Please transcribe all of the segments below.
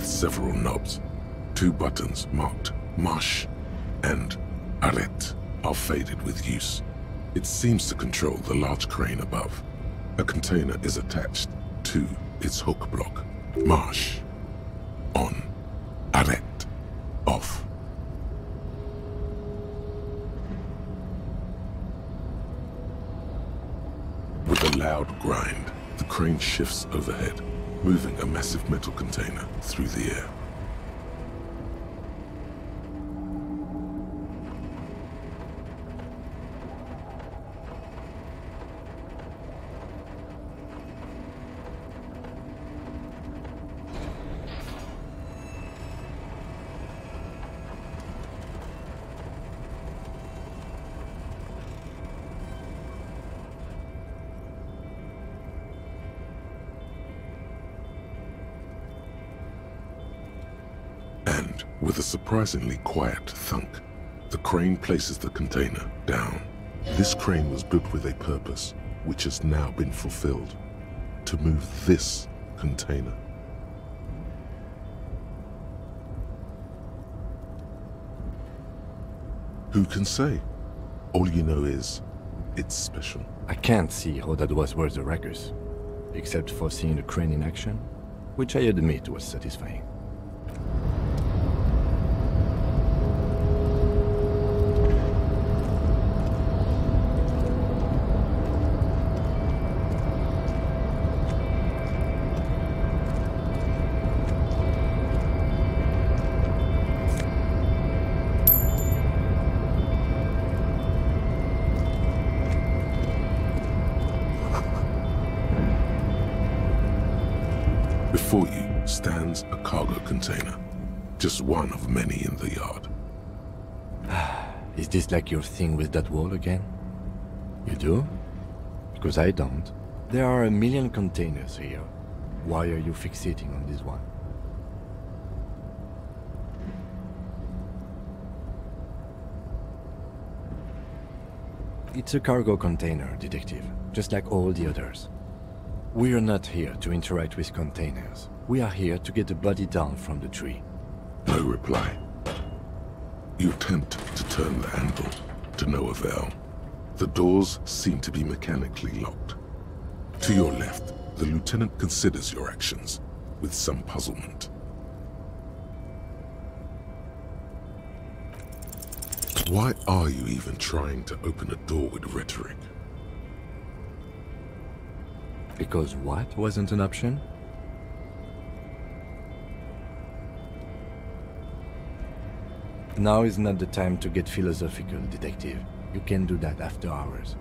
with several knobs. 2 buttons marked Marche and Arrête are faded with use. It seems to control the large crane above. A container is attached to its hook block. Marche. On. Arrête. Off. With a loud grind, the crane shifts overhead, moving a massive metal container through the air. And, with a surprisingly quiet thunk, the crane places the container down. This crane was built with a purpose, which has now been fulfilled. To move this container. Who can say? All you know is, it's special. I can't see how that was worth the ruckus, except for seeing the crane in action, which I admit was satisfying. Before you stands a cargo container, just one of many in the yard. Is this like your thing with that wall again? You do? Because I don't. There are a million containers here. Why are you fixating on this one? It's a cargo container, Detective, just like all the others. We are not here to interact with containers. We are here to get the body down from the tree. No reply. You attempt to turn the handle, to no avail. The doors seem to be mechanically locked. To your left, the lieutenant considers your actions with some puzzlement. Why are you even trying to open a door with rhetoric? Because what wasn't an option? Now is not the time to get philosophical, Detective. You can do that after hours.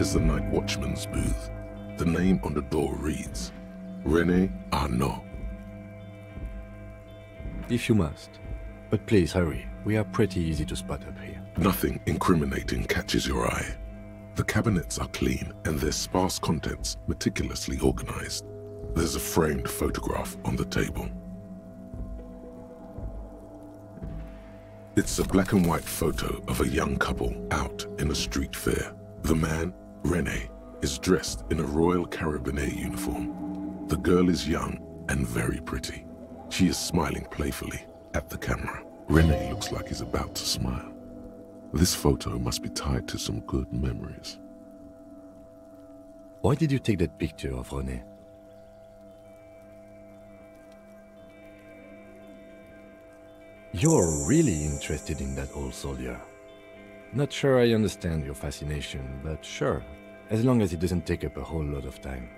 is the night watchman's booth. The name on the door reads, René Arnaud. If you must. But please hurry. We are pretty easy to spot up here. Nothing incriminating catches your eye. The cabinets are clean and their sparse contents meticulously organized. There's a framed photograph on the table. It's a black and white photo of a young couple out in a street fair. The man, René, is dressed in a Royal Carabinieri uniform. The girl is young and very pretty. She is smiling playfully at the camera. René looks like he's about to smile. This photo must be tied to some good memories. Why did you take that picture of René? You're really interested in that old soldier. Not sure I understand your fascination, but sure, as long as it doesn't take up a whole lot of time.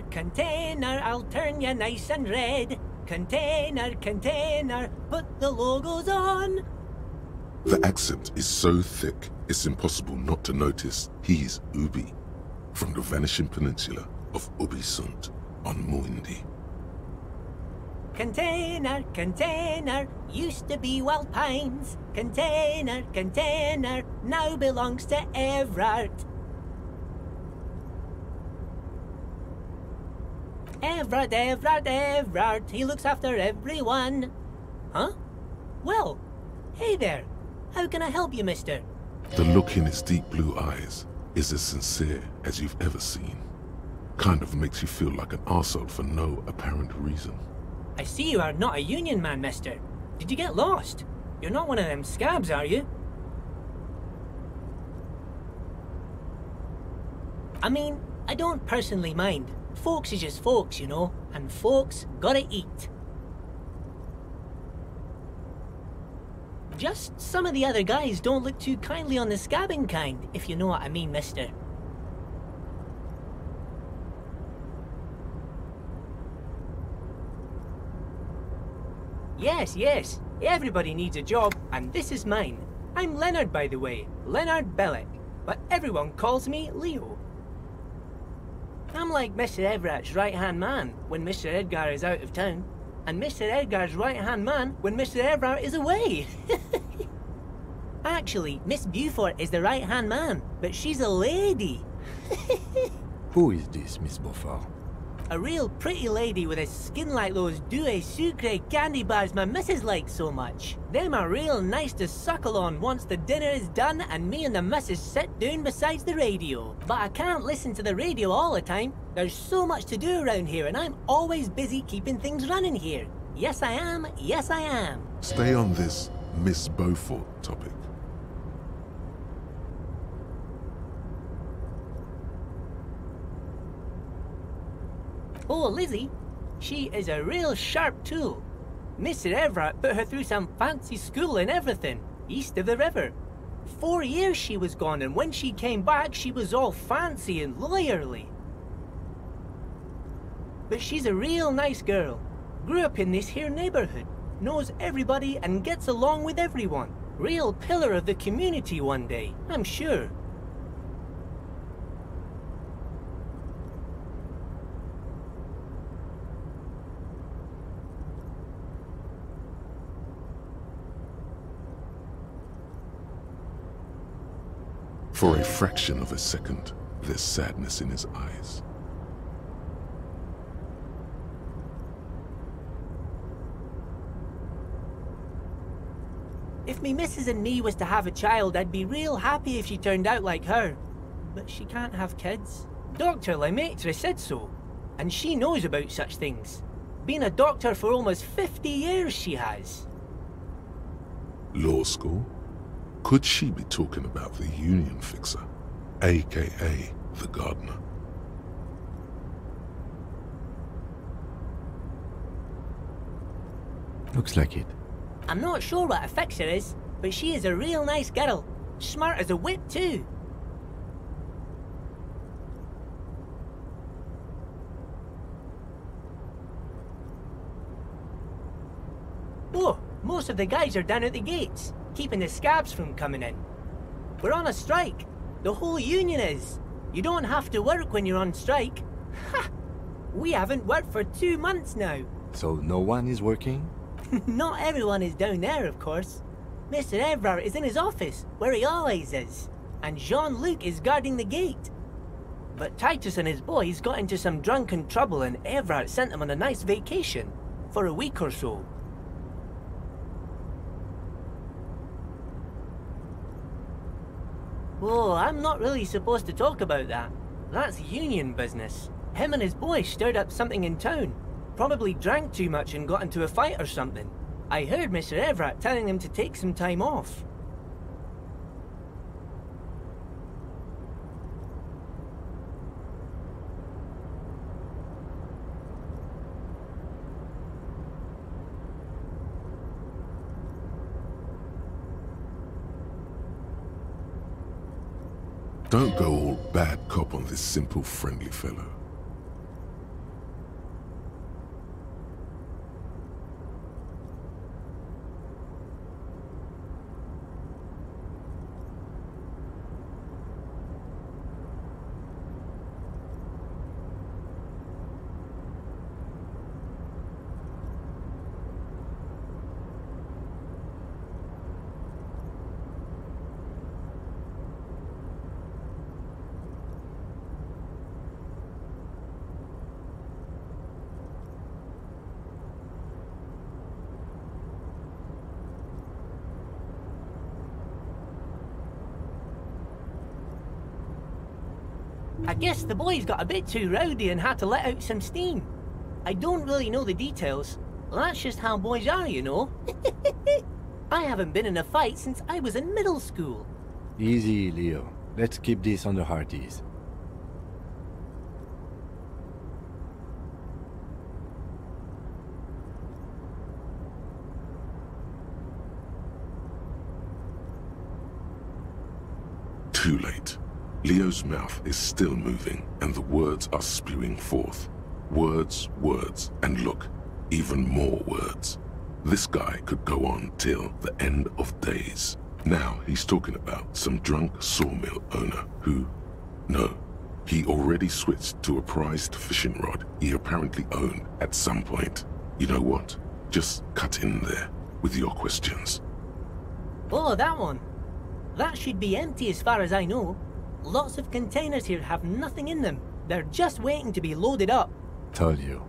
Container, I'll turn you nice and red. Container, container, put the logos on. The accent is so thick, it's impossible not to notice he's Ubi, from the vanishing peninsula of Ubisund on Muindi. Container, container, used to be Wild Pines. Container, container, now belongs to Evrart. Evrart, he looks after everyone. Huh? Well, hey there. How can I help you, mister? The look in his deep blue eyes is as sincere as you've ever seen. Kind of makes you feel like an arsehole for no apparent reason. I see you are not a union man, mister. Did you get lost? You're not one of them scabs, are you? I mean, I don't personally mind. Folks is just folks, you know, and folks gotta eat. Just some of the other guys don't look too kindly on the scabbing kind, if you know what I mean, mister. Yes, everybody needs a job, and this is mine. I'm Leonard, by the way, Leonard Bellick, but everyone calls me Leo. I'm like Mr. Everart's right-hand man when Mr. Edgar is out of town, and Mr. Edgar's right-hand man when Mr. Evrart is away. Actually, Miss Beaufort is the right-hand man, but she's a lady. Who is this, Miss Beaufort? A real pretty lady with a skin like those Douai Sucre candy bars my missus likes so much. Them are real nice to suckle on once the dinner is done and me and the missus sit down beside the radio. But I can't listen to the radio all the time. There's so much to do around here and I'm always busy keeping things running here. Yes I am, yes I am. Stay on this Miss Beaufort topic. Oh, Lizzie, she is a real sharp tool. Mr. Evrart put her through some fancy school and everything, east of the river. 4 years she was gone, and when she came back, she was all fancy and lawyerly. But she's a real nice girl. Grew up in this here neighborhood, knows everybody and gets along with everyone. Real pillar of the community one day, I'm sure. For a fraction of a second, there's sadness in his eyes. If me missus and me was to have a child, I'd be real happy if she turned out like her. But she can't have kids. Dr. Lemaitre said so, and she knows about such things. Been a doctor for almost 50 years she has. Law school? Could she be talking about the union fixer, aka the gardener? Looks like it. I'm not sure what a fixer is, but she is a real nice girl. Smart as a whip too. Oh, most of the guys are down at the gates, keeping the scabs from coming in. We're on a strike. The whole union is. You don't have to work when you're on strike. Ha! We haven't worked for 2 months now. So no one is working? Not everyone is down there, of course. Mr. Evrart is in his office, where he always is. And Jean-Luc is guarding the gate. But Titus and his boys got into some drunken trouble and Evrart sent them on a nice vacation. For a week or so. Oh, I'm not really supposed to talk about that. That's union business. Him and his boy stirred up something in town. Probably drank too much and got into a fight or something. I heard Mr. Evrart telling them to take some time off. Don't go all bad cop on this simple, friendly fellow. I guess the boys got a bit too rowdy and had to let out some steam. I don't really know the details. That's just how boys are, you know. I haven't been in a fight since I was in middle school. Easy, Leo. Let's keep this on the hearties. Too late. Leo's mouth is still moving, and the words are spewing forth. Words, words, and look, even more words. This guy could go on till the end of days. Now he's talking about some drunk sawmill owner who... No, he already switched to a prized fishing rod he apparently owned at some point. You know what? Just cut in there with your questions. Oh, that one. That should be empty as far as I know. Lots of containers here have nothing in them. They're just waiting to be loaded up. Told you.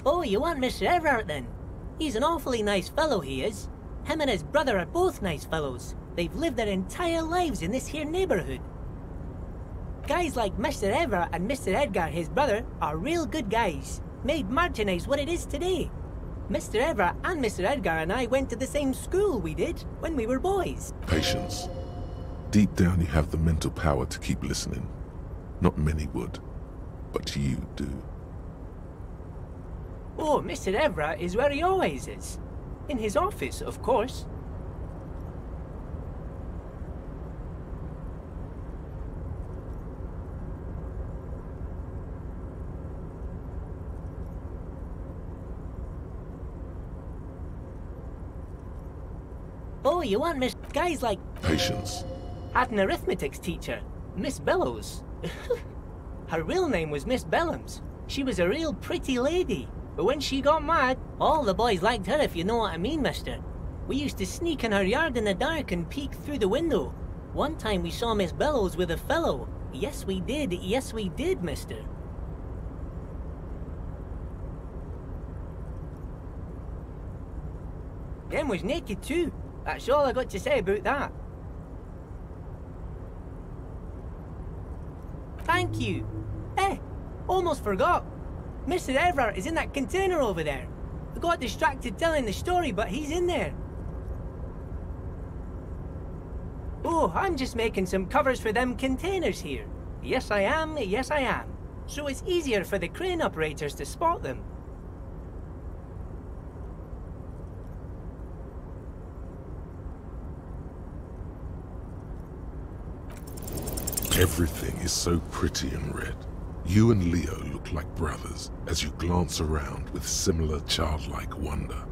Oh, you want Mr. Evrart then? He's an awfully nice fellow, he is. Him and his brother are both nice fellows. They've lived their entire lives in this here neighbourhood. Guys like Mr. Evrart and Mr. Edgar, his brother, are real good guys. Made Martinez what it is today. Mr. Evrart and Mr. Edgar and I went to the same school we did when we were boys. Patience. Deep down you have the mental power to keep listening. Not many would, but you do. Oh, Mr. Evrart is where he always is. In his office, of course. Oh, you want Miss... Guys like... Patience. Had an arithmetics teacher, Miss Bellows. Her real name was Miss Bellams. She was a real pretty lady. But when she got mad, all the boys liked her, if you know what I mean, mister. We used to sneak in her yard in the dark and peek through the window. One time we saw Miss Bellows with a fellow. Yes, we did, mister. Them was naked too. That's all I got to say about that. Thank you. Almost forgot. Mr. Evrart is in that container over there. I got distracted telling the story, but he's in there. Oh, I'm just making some covers for them containers here. Yes, I am. So it's easier for the crane operators to spot them. Everything is so pretty and red. You and Leo look like brothers as you glance around with similar childlike wonder.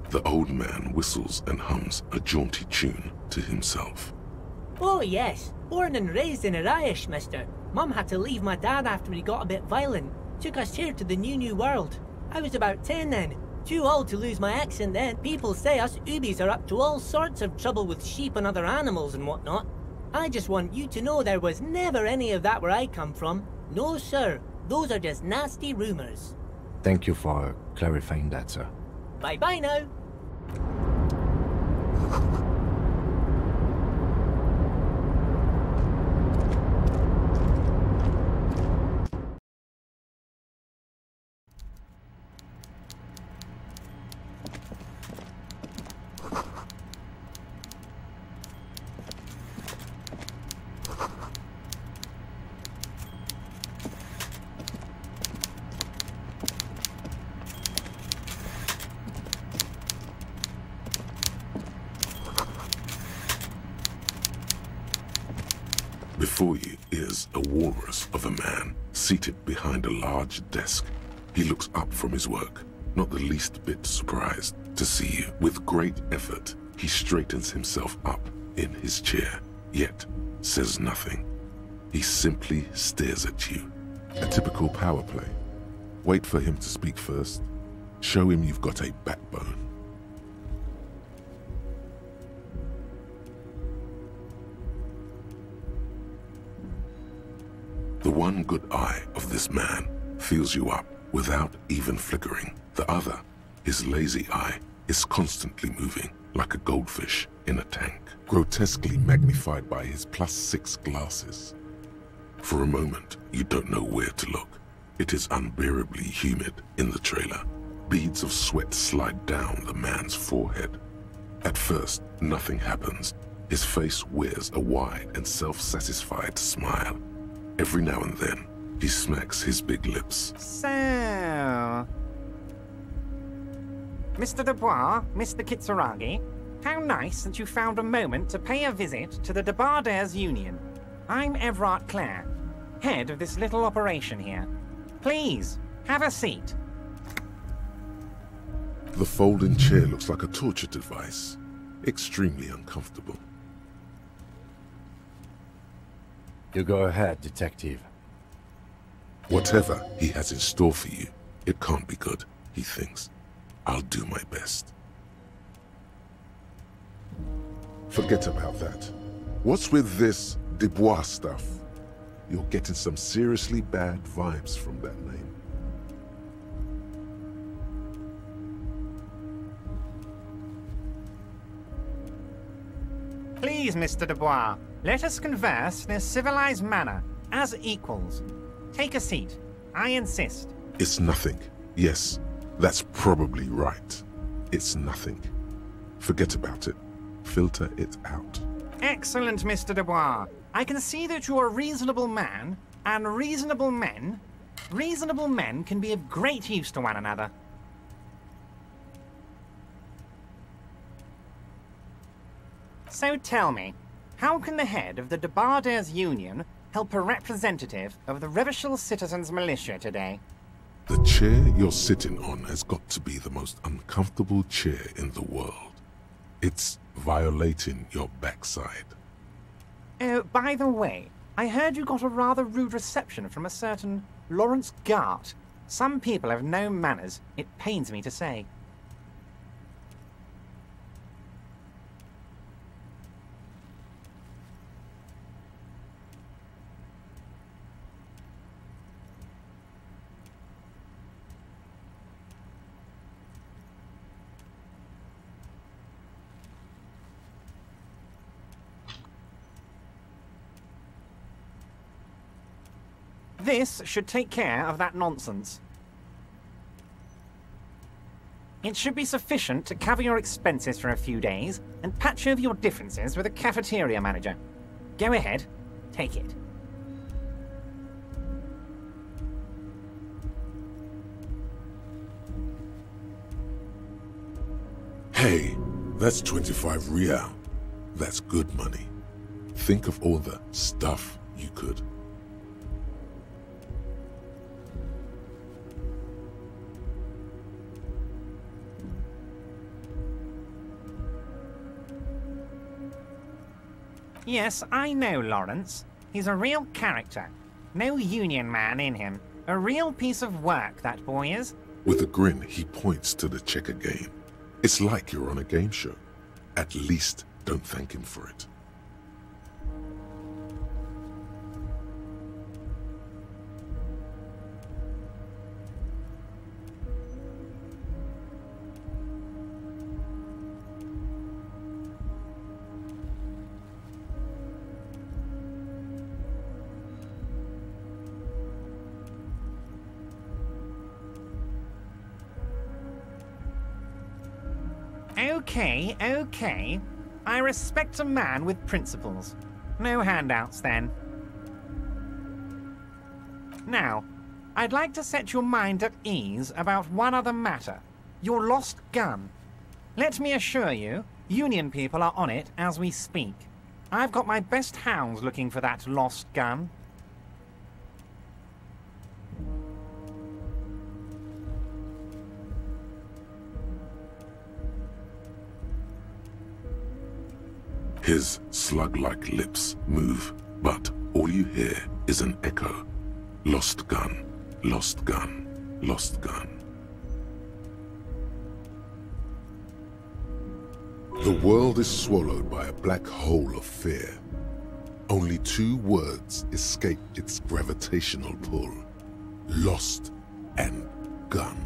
The old man whistles and hums a jaunty tune to himself. Oh yes, born and raised in Irish, mister. Mum had to leave my dad after he got a bit violent. Took us here to the new world. I was about 10 then. Too old to lose my accent then. People say us Ubies are up to all sorts of trouble with sheep and other animals and whatnot. I just want you to know there was never any of that where I come from. No sir, those are just nasty rumors. Thank you for clarifying that, sir. Bye-bye now. Before you is a walrus of a man seated behind a large desk. He looks up from his work, not the least bit surprised to see you. With great effort, he straightens himself up in his chair, yet says nothing. He simply stares at you. A typical power play. Wait for him to speak first. Show him you've got a backbone. The one good eye of this man fills you up without even flickering. The other, his lazy eye, is constantly moving like a goldfish in a tank, grotesquely magnified by his +6 glasses. For a moment, you don't know where to look. It is unbearably humid in the trailer. Beads of sweat slide down the man's forehead. At first, nothing happens. His face wears a wide and self-satisfied smile. Every now and then, he smacks his big lips. So... Mr. Dubois, Mr. Kitsuragi, how nice that you found a moment to pay a visit to the Debardairs Union. I'm Evrart Claire, head of this little operation here. Please, have a seat. The folding chair looks like a torture device. Extremely uncomfortable. You go ahead, detective. Whatever he has in store for you, it can't be good, he thinks. I'll do my best. Forget about that. What's with this Dubois stuff? You're getting some seriously bad vibes from that name. Please, Mr. Dubois, let us converse in a civilized manner, as equals. Take a seat. I insist. It's nothing. Yes, that's probably right. It's nothing. Forget about it. Filter it out. Excellent, Mr. Dubois. I can see that you're a reasonable man, and reasonable men can be of great use to one another. So tell me, how can the head of the Debarders Union help a representative of the Revachol Citizens Militia today? The chair you're sitting on has got to be the most uncomfortable chair in the world. It's violating your backside. Oh, by the way, I heard you got a rather rude reception from a certain Lawrence Gart. Some people have no manners, it pains me to say. This should take care of that nonsense. It should be sufficient to cover your expenses for a few days and patch over your differences with a cafeteria manager. Go ahead, take it. Hey, that's 25 real. That's good money. Think of all the stuff you could. Yes, I know Lawrence. He's a real character. No union man in him. A real piece of work, that boy is. With a grin, he points to the checker game. It's like you're on a game show. At least don't thank him for it. Okay. I respect a man with principles. No handouts, then. Now, I'd like to set your mind at ease about one other matter. Your lost gun. Let me assure you, Union people are on it as we speak. I've got my best hounds looking for that lost gun. His slug-like lips move, but all you hear is an echo. Lost gun, lost gun, lost gun. The world is swallowed by a black hole of fear. Only two words escape its gravitational pull. Lost and gun.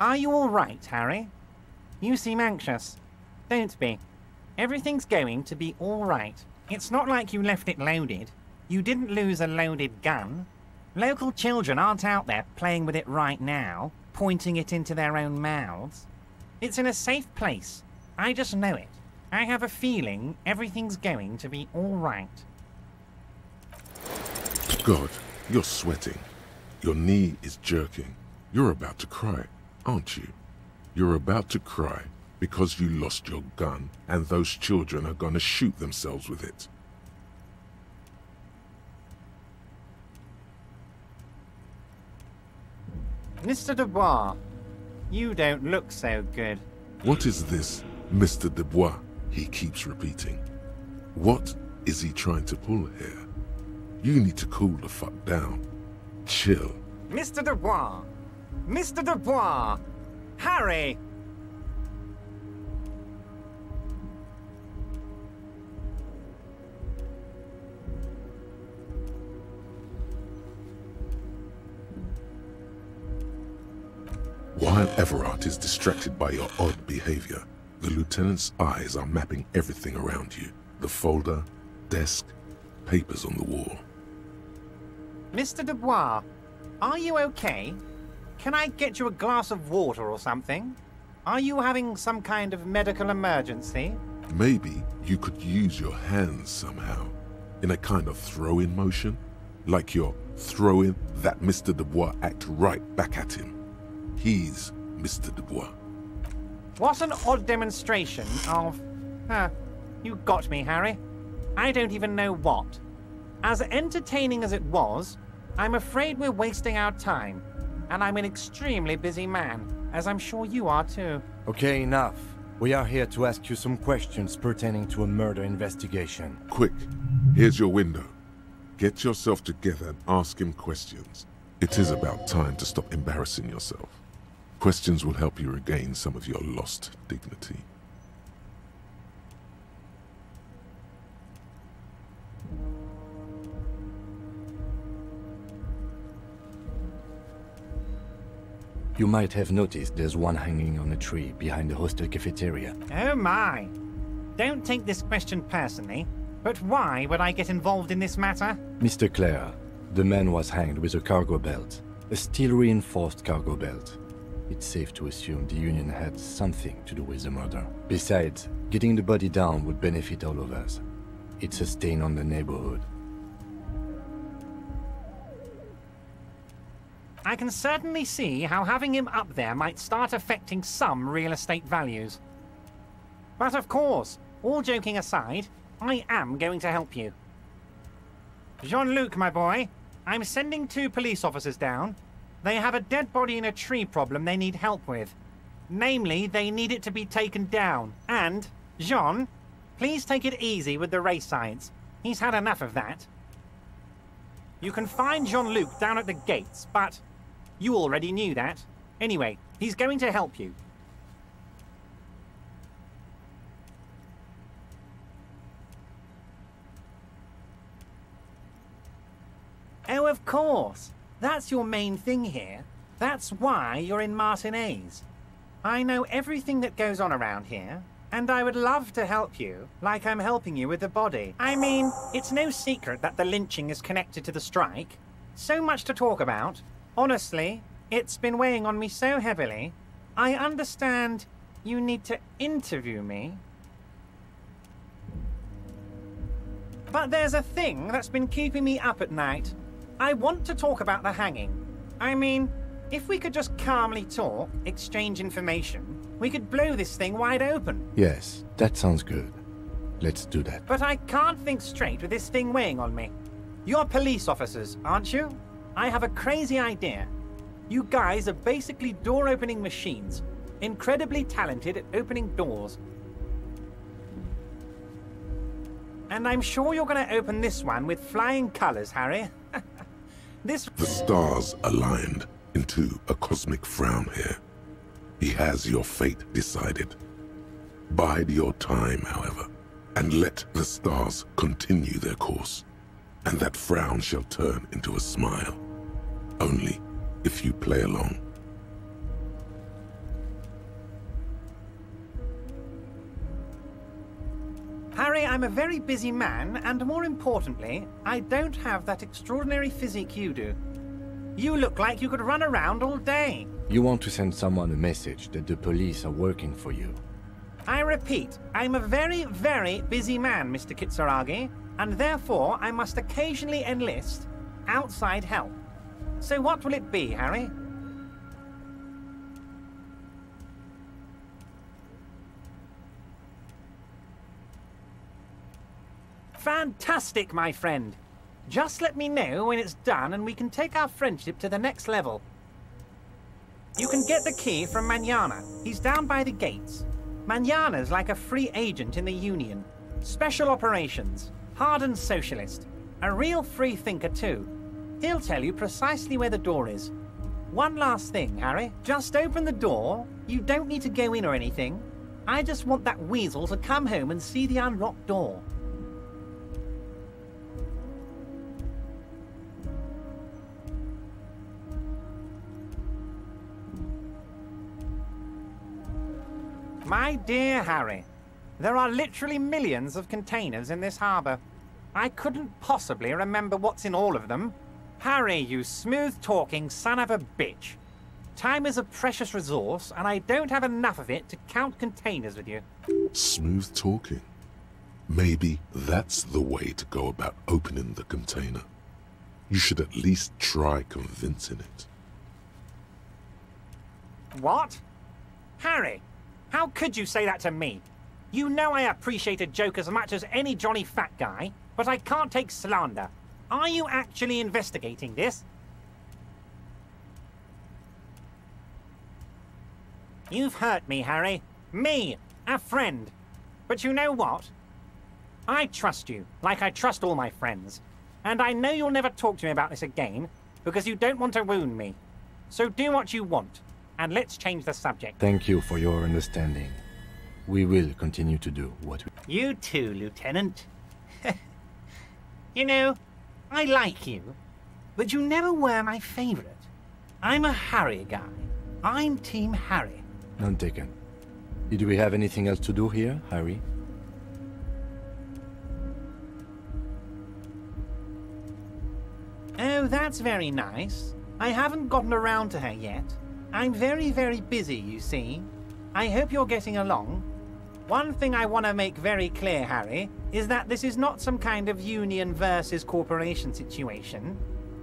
Are you all right, Harry? You seem anxious. Don't be. Everything's going to be all right. It's not like you left it loaded. You didn't lose a loaded gun. Local children aren't out there playing with it right now, pointing it into their own mouths. It's in a safe place. I just know it. I have a feeling everything's going to be all right. God, you're sweating. Your knee is jerking. You're about to cry, aren't you? You're about to cry. Because you lost your gun, and those children are gonna shoot themselves with it. Mr. Dubois, you don't look so good. What is this, Mr. Dubois? He keeps repeating. What is he trying to pull here? You need to cool the fuck down. Chill. Mr. Dubois! Mr. Dubois! Harry! While Evrart is distracted by your odd behavior, the lieutenant's eyes are mapping everything around you. The folder, desk, papers on the wall. Mr. Dubois, are you okay? Can I get you a glass of water or something? Are you having some kind of medical emergency? Maybe you could use your hands somehow, in a kind of throw-in motion, like you're throwing that Mr. Dubois act right back at him. He's Mr. Dubois. What an odd demonstration of... you got me, Harry. I don't even know what. As entertaining as it was, I'm afraid we're wasting our time. And I'm an extremely busy man, as I'm sure you are too. Okay, enough. We are here to ask you some questions pertaining to a murder investigation. Quick, here's your window. Get yourself together and ask him questions. It is about time to stop embarrassing yourself. Questions will help you regain some of your lost dignity. You might have noticed there's one hanging on a tree behind the hostel cafeteria. Oh my! Don't take this question personally, but why would I get involved in this matter? Mr. Claire, the man was hanged with a cargo belt. A steel-reinforced cargo belt. It's safe to assume the Union had something to do with the murder. Besides, getting the body down would benefit all of us. It's a stain on the neighborhood. I can certainly see how having him up there might start affecting some real estate values. But of course, all joking aside, I am going to help you. Jean-Luc, my boy, I'm sending 2 police officers down. They have a dead body in a tree problem they need help with. Namely, they need it to be taken down. And, Jean, please take it easy with the race science. He's had enough of that. You can find Jean-Luc down at the gates, but you already knew that. Anyway, he's going to help you. Oh, of course. That's your main thing here. That's why you're in Martinez. I know everything that goes on around here, and I would love to help you, like I'm helping you with the body. I mean, it's no secret that the lynching is connected to the strike. So much to talk about. Honestly, it's been weighing on me so heavily. I understand you need to interview me. But there's a thing that's been keeping me up at night. I want to talk about the hanging. I mean, if we could just calmly talk, exchange information, we could blow this thing wide open. Yes, that sounds good. Let's do that. But I can't think straight with this thing weighing on me. You're police officers, aren't you? I have a crazy idea. You guys are basically door-opening machines, incredibly talented at opening doors. And I'm sure you're going to open this one with flying colors, Harry. The stars aligned into a cosmic frown here. He has your fate decided. Bide your time, however, and let the stars continue their course, and that frown shall turn into a smile. Only if you play along. Harry, I'm a very busy man, and more importantly, I don't have that extraordinary physique you do. You look like you could run around all day. You want to send someone a message that the police are working for you. I repeat, I'm a very, very busy man, Mr. Kitsuragi, and therefore I must occasionally enlist outside help. So what will it be, Harry? Fantastic, my friend. Just let me know when it's done and we can take our friendship to the next level. You can get the key from Manana. He's down by the gates. Manana's like a free agent in the Union. Special operations. Hardened socialist. A real free thinker too. He'll tell you precisely where the door is. One last thing, Harry. Just open the door. You don't need to go in or anything. I just want that weasel to come home and see the unlocked door. My dear Harry, there are literally millions of containers in this harbour. I couldn't possibly remember what's in all of them. Harry, you smooth-talking son of a bitch. Time is a precious resource, and I don't have enough of it to count containers with you. Smooth talking. Maybe that's the way to go about opening the container. You should at least try convincing it. What? Harry, how could you say that to me? You know I appreciate a joke as much as any Johnny Fat Guy, but I can't take slander. Are you actually investigating this? You've hurt me, Harry. Me, a friend. But you know what? I trust you, like I trust all my friends. And I know you'll never talk to me about this again, because you don't want to wound me. So do what you want, and let's change the subject. Thank you for your understanding. We will continue to do what we... You too, Lieutenant. You know, I like you, but you never were my favorite. I'm a Harry guy. I'm Team Harry. None taken. Did we have anything else to do here, Harry? Oh, that's very nice. I haven't gotten around to her yet. I'm very, very busy, you see. I hope you're getting along. One thing I want to make very clear, Harry, is that this is not some kind of union versus corporation situation.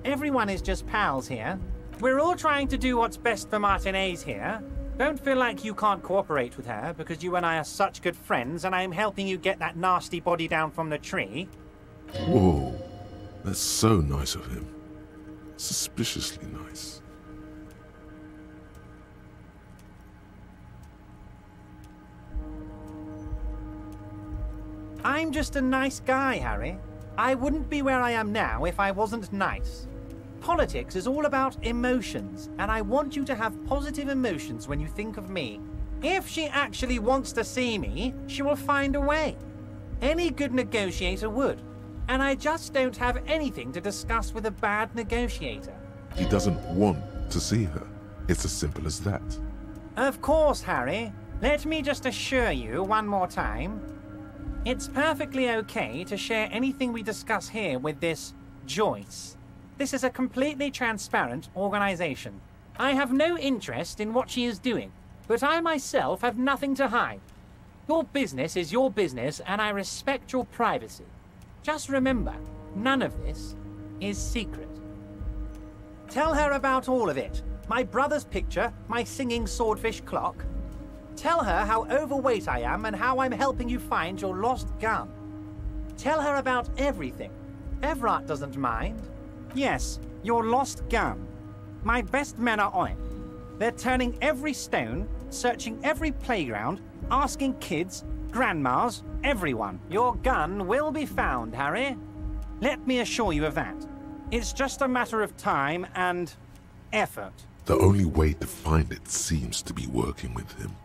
Everyone is just pals here. We're all trying to do what's best for Martinez here. Don't feel like you can't cooperate with her because you and I are such good friends and I'm helping you get that nasty body down from the tree. Whoa, that's so nice of him. Suspiciously nice. I'm just a nice guy, Harry. I wouldn't be where I am now if I wasn't nice. Politics is all about emotions, and I want you to have positive emotions when you think of me. If she actually wants to see me, she will find a way. Any good negotiator would. And I just don't have anything to discuss with a bad negotiator. He doesn't want to see her. It's as simple as that. Of course, Harry. Let me just assure you one more time. It's perfectly okay to share anything we discuss here with this Joyce. This is a completely transparent organization. I have no interest in what she is doing, but I myself have nothing to hide. Your business is your business, and I respect your privacy. Just remember, none of this is secret. Tell her about all of it. My brother's picture, my singing swordfish clock. Tell her how overweight I am and how I'm helping you find your lost gun. Tell her about everything. Evrart doesn't mind. Yes, your lost gun. My best men are on it. They're turning every stone, searching every playground, asking kids, grandmas, everyone. Your gun will be found, Harry. Let me assure you of that. It's just a matter of time and effort. The only way to find it seems to be working with him.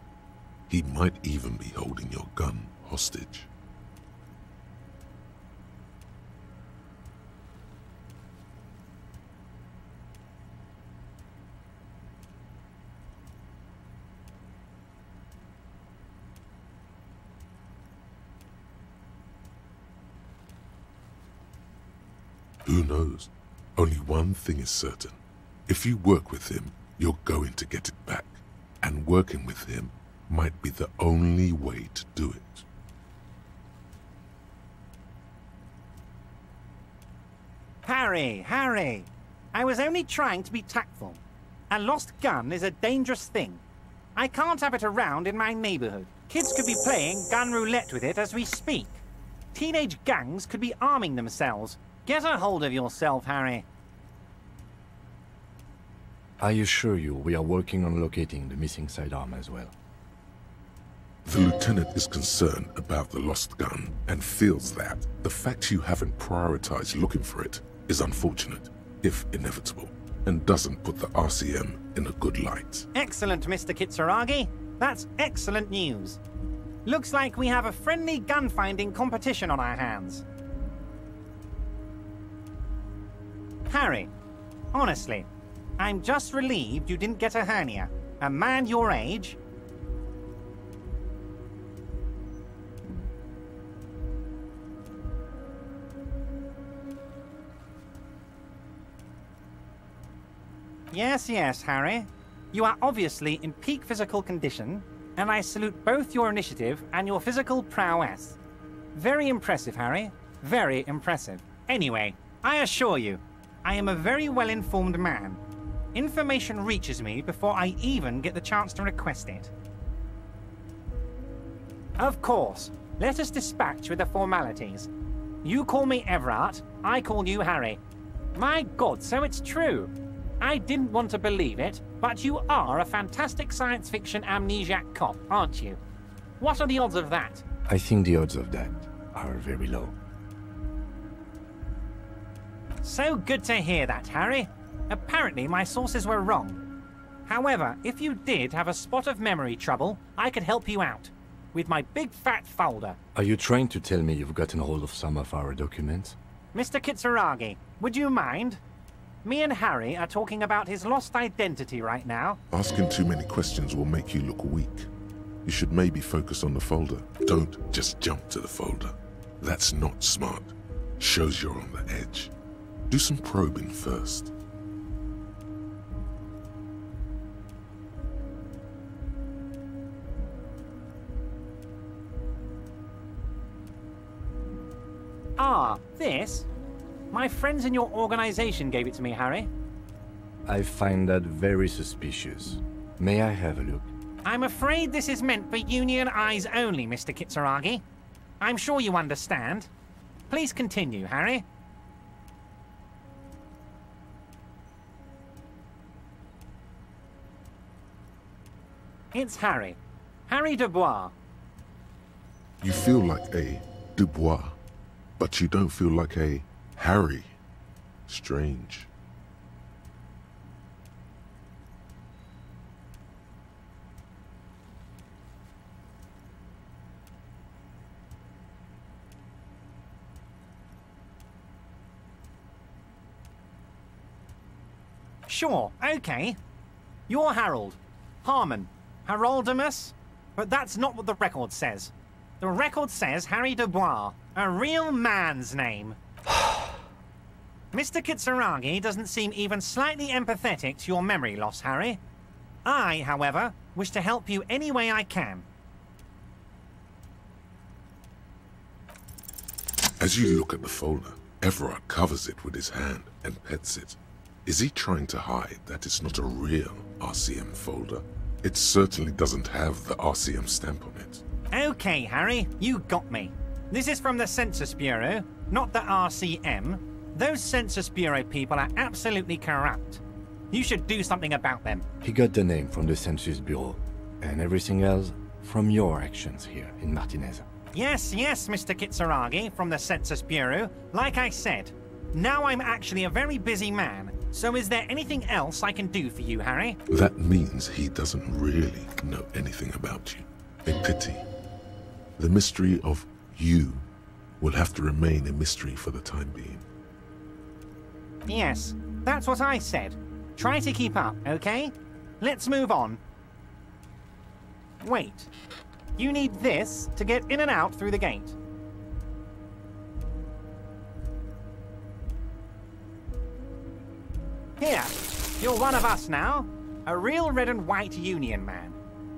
He might even be holding your gun hostage. Who knows? Only one thing is certain. If you work with him, you're going to get it back. And working with him might be the only way to do it. Harry! I was only trying to be tactful. A lost gun is a dangerous thing. I can't have it around in my neighborhood. Kids could be playing gun roulette with it as we speak. Teenage gangs could be arming themselves. Get a hold of yourself, Harry. I assure you, we are working on locating the missing sidearm as well. The lieutenant is concerned about the lost gun and feels that the fact you haven't prioritized looking for it is unfortunate, if inevitable, and doesn't put the RCM in a good light. Excellent, Mr. Kitsuragi. That's excellent news. Looks like we have a friendly gun-finding competition on our hands. Harry, honestly, I'm just relieved you didn't get a hernia. A man your age... Yes, yes, Harry. You are obviously in peak physical condition, and I salute both your initiative and your physical prowess. Very impressive, Harry. Very impressive. Anyway, I assure you, I am a very well-informed man. Information reaches me before I even get the chance to request it. Of course, let us dispatch with the formalities. You call me Evrart, I call you Harry. My God, so it's true. I didn't want to believe it, but you are a fantastic science fiction amnesiac cop, aren't you? What are the odds of that? I think the odds of that are very low. So good to hear that, Harry. Apparently my sources were wrong. However, if you did have a spot of memory trouble, I could help you out. With my big fat folder. Are you trying to tell me you've gotten hold of some of our documents? Mr. Kitsuragi, would you mind? Me and Harry are talking about his lost identity right now. Asking too many questions will make you look weak. You should maybe focus on the folder. Don't just jump to the folder. That's not smart. Shows you're on the edge. Do some probing first. Ah, this? My friends in your organization gave it to me, Harry. I find that very suspicious. May I have a look? I'm afraid this is meant for Union eyes only, Mr. Kitsuragi. I'm sure you understand. Please continue, Harry. It's Harry. Harry Dubois. You feel like a Dubois, but you don't feel like a Harry. Strange. Sure, okay. You're Harold. Harmon. Haroldamus? But that's not what the record says. The record says Harry Dubois, a real man's name. Mr. Kitsuragi doesn't seem even slightly empathetic to your memory loss, Harry. I, however, wish to help you any way I can. As you look at the folder, Evrart covers it with his hand and pets it. Is he trying to hide that it's not a real RCM folder? It certainly doesn't have the RCM stamp on it. Okay, Harry, you got me. This is from the Census Bureau, not the RCM. Those Census Bureau people are absolutely corrupt. You should do something about them. He got the name from the Census Bureau, and everything else from your actions here in Martinez. Yes, yes, Mr. Kitsuragi, from the Census Bureau. Like I said, now I'm actually a very busy man, so is there anything else I can do for you, Harry? That means he doesn't really know anything about you. A pity. The mystery of you will have to remain a mystery for the time being. Yes, that's what I said. Try to keep up, okay? Let's move on. Wait. You need this to get in and out through the gate. Here, you're one of us now. A real red and white Union man.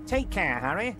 Take care, Harry.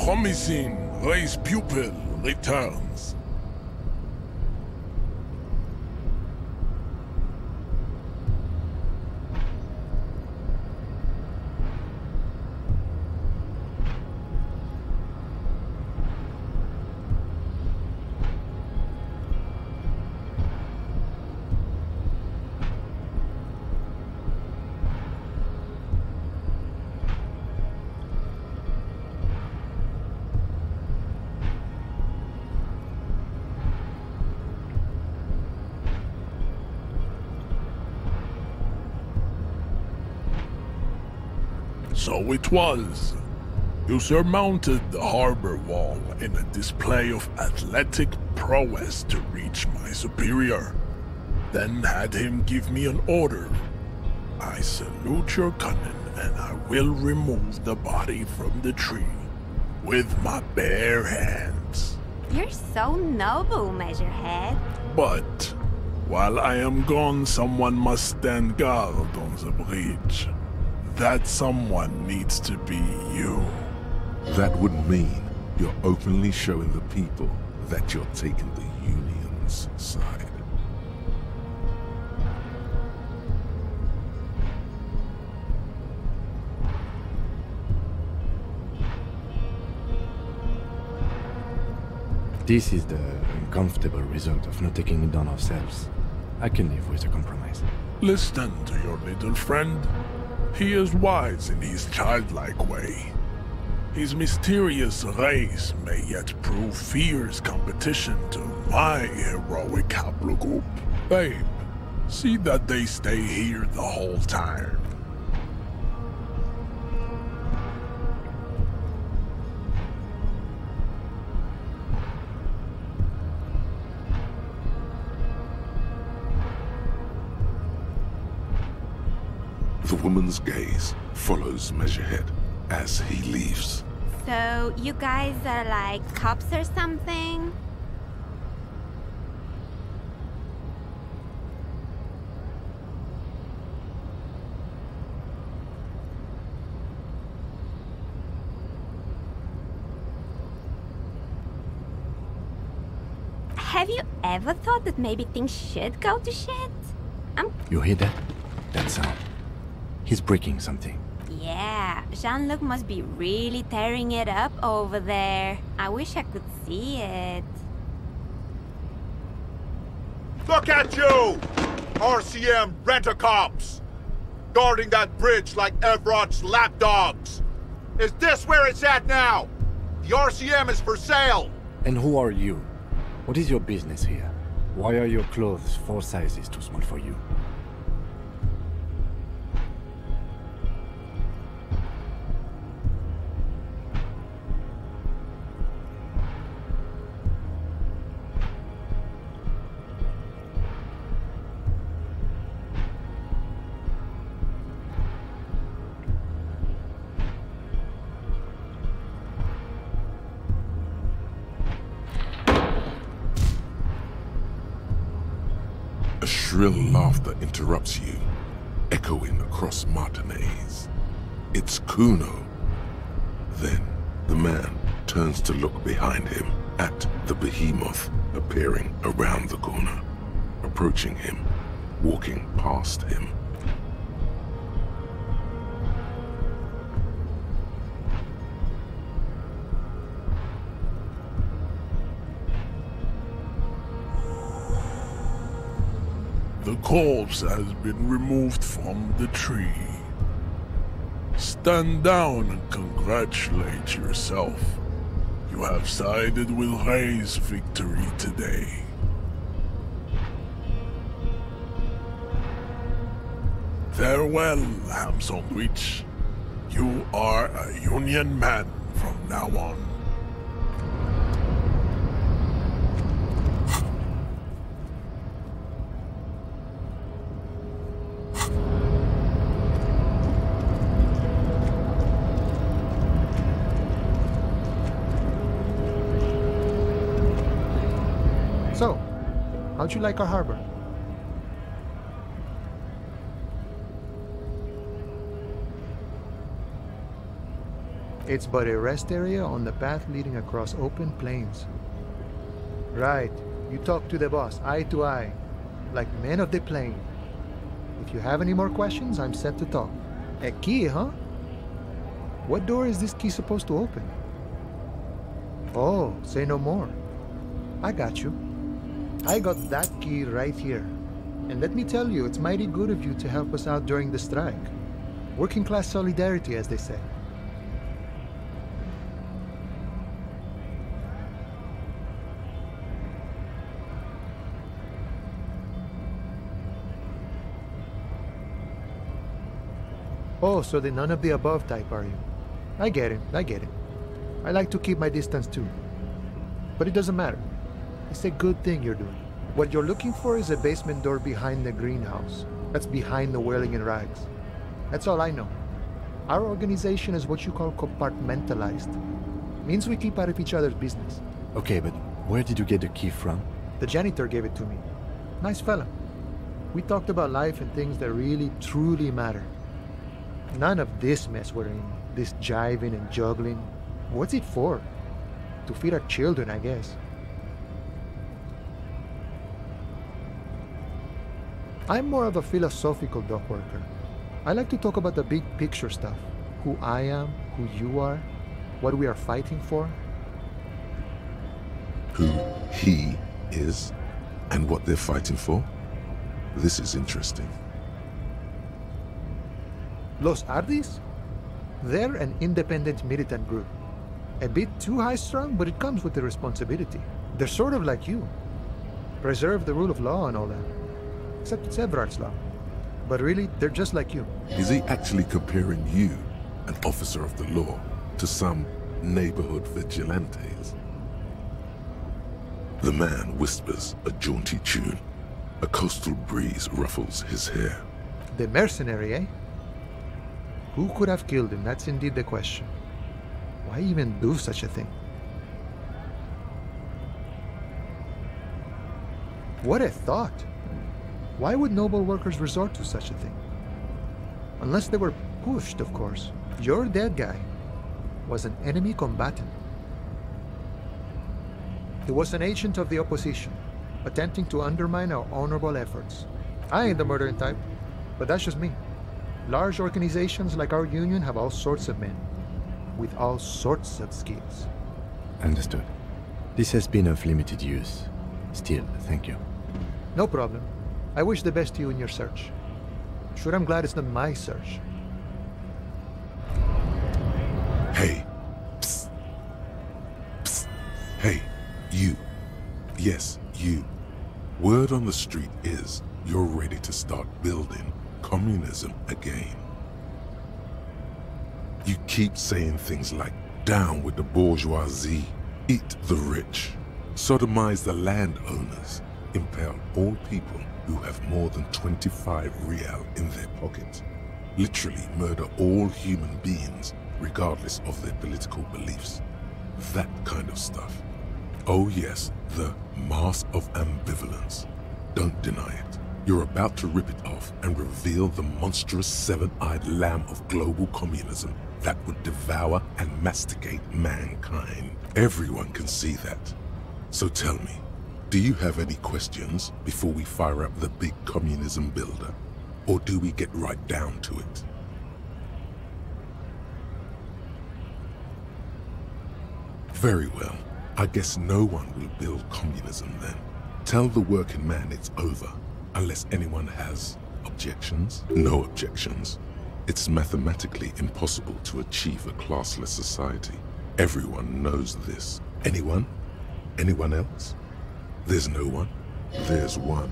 promising race pupil returns. So it was. You surmounted the harbor wall in a display of athletic prowess to reach my superior, then had him give me an order. I salute your cunning, and I will remove the body from the tree with my bare hands. You're so noble, Measurehead. But while I am gone, someone must stand guard on the bridge. That someone needs to be you. That would mean you're openly showing the people that you're taking the Union's side. This is the uncomfortable result of not taking it on ourselves. I can live with a compromise. Listen to your little friend. He is wise in his childlike way. His mysterious race may yet prove fierce competition to my heroic haplogroup. Babe, see that they stay here the whole time. The woman's gaze follows Measurehead as he leaves. So, you guys are like cops or something? Have you ever thought that maybe things should go to shit? You hear that? That sound. He's breaking something. Yeah, Jean-Luc must be really tearing it up over there. I wish I could see it. Look at you! RCM rent-a-cops! Guarding that bridge like Evrat's lapdogs! Is this where it's at now? The RCM is for sale! And who are you? What is your business here? Why are your clothes 4 sizes too small for you? Shrill laughter interrupts you, echoing across Martinez. It's Kuno. Then the man turns to look behind him at the behemoth appearing around the corner, approaching him, walking past him. The corpse has been removed from the tree. Stand down and congratulate yourself. You have sided with Ray's victory today. Farewell, ham sandwich. You are a Union man from now on. So, how'd you like our harbor? It's but a rest area on the path leading across open plains. Right. You talk to the boss, eye to eye, like men of the plain. If you have any more questions, I'm set to talk. A key, huh? What door is this key supposed to open? Oh, say no more. I got you. I got that key right here. And let me tell you, it's mighty good of you to help us out during the strike. Working class solidarity, as they say. Oh, so the none of the above type, are you? I get it, I get it. I like to keep my distance too. But it doesn't matter. It's a good thing you're doing. What you're looking for is a basement door behind the greenhouse. That's behind the whirling in rags. That's all I know. Our organization is what you call compartmentalized. Means we keep out of each other's business. Okay, but where did you get the key from? The janitor gave it to me. Nice fella. We talked about life and things that really, truly matter. None of this mess we're in. This jiving and juggling. What's it for? To feed our children, I guess. I'm more of a philosophical dock worker. I like to talk about the big picture stuff. Who I am, who you are, what we are fighting for. Who he is, and what they're fighting for? This is interesting. Los Ardis? They're an independent militant group. A bit too high-strung, but it comes with the responsibility. They're sort of like you. Preserve the rule of law and all that. Except it's Evrat's law. But really, they're just like you. Is he actually comparing you, an officer of the law, to some neighborhood vigilantes? The man whispers a jaunty tune. A coastal breeze ruffles his hair. The mercenary, eh? Who could have killed him? That's indeed the question. Why even do such a thing? What a thought! Why would noble workers resort to such a thing? Unless they were pushed, of course. Your dead guy was an enemy combatant. He was an agent of the opposition, attempting to undermine our honorable efforts. I ain't the murdering type, but that's just me. Large organizations like our union have all sorts of men, with all sorts of skills. Understood. This has been of limited use. Still, thank you. No problem. I wish the best to you in your search. Sure, I'm glad it's not my search. Hey. Psst. Psst. Hey, you. Yes, you. Word on the street is you're ready to start building communism again. You keep saying things like, down with the bourgeoisie, eat the rich, sodomize the landowners, impale all people who have more than 25 real in their pockets, literally murder all human beings regardless of their political beliefs. That kind of stuff. Oh yes, the mask of ambivalence. Don't deny it. You're about to rip it off and reveal the monstrous seven-eyed lamb of global communism that would devour and masticate mankind. Everyone can see that. So tell me, do you have any questions before we fire up the big communism builder? Or do we get right down to it? Very well. I guess no one will build communism then. Tell the working man it's over. Unless anyone has objections? No objections. It's mathematically impossible to achieve a classless society. Everyone knows this. Anyone? Anyone else? There's no one. There's one.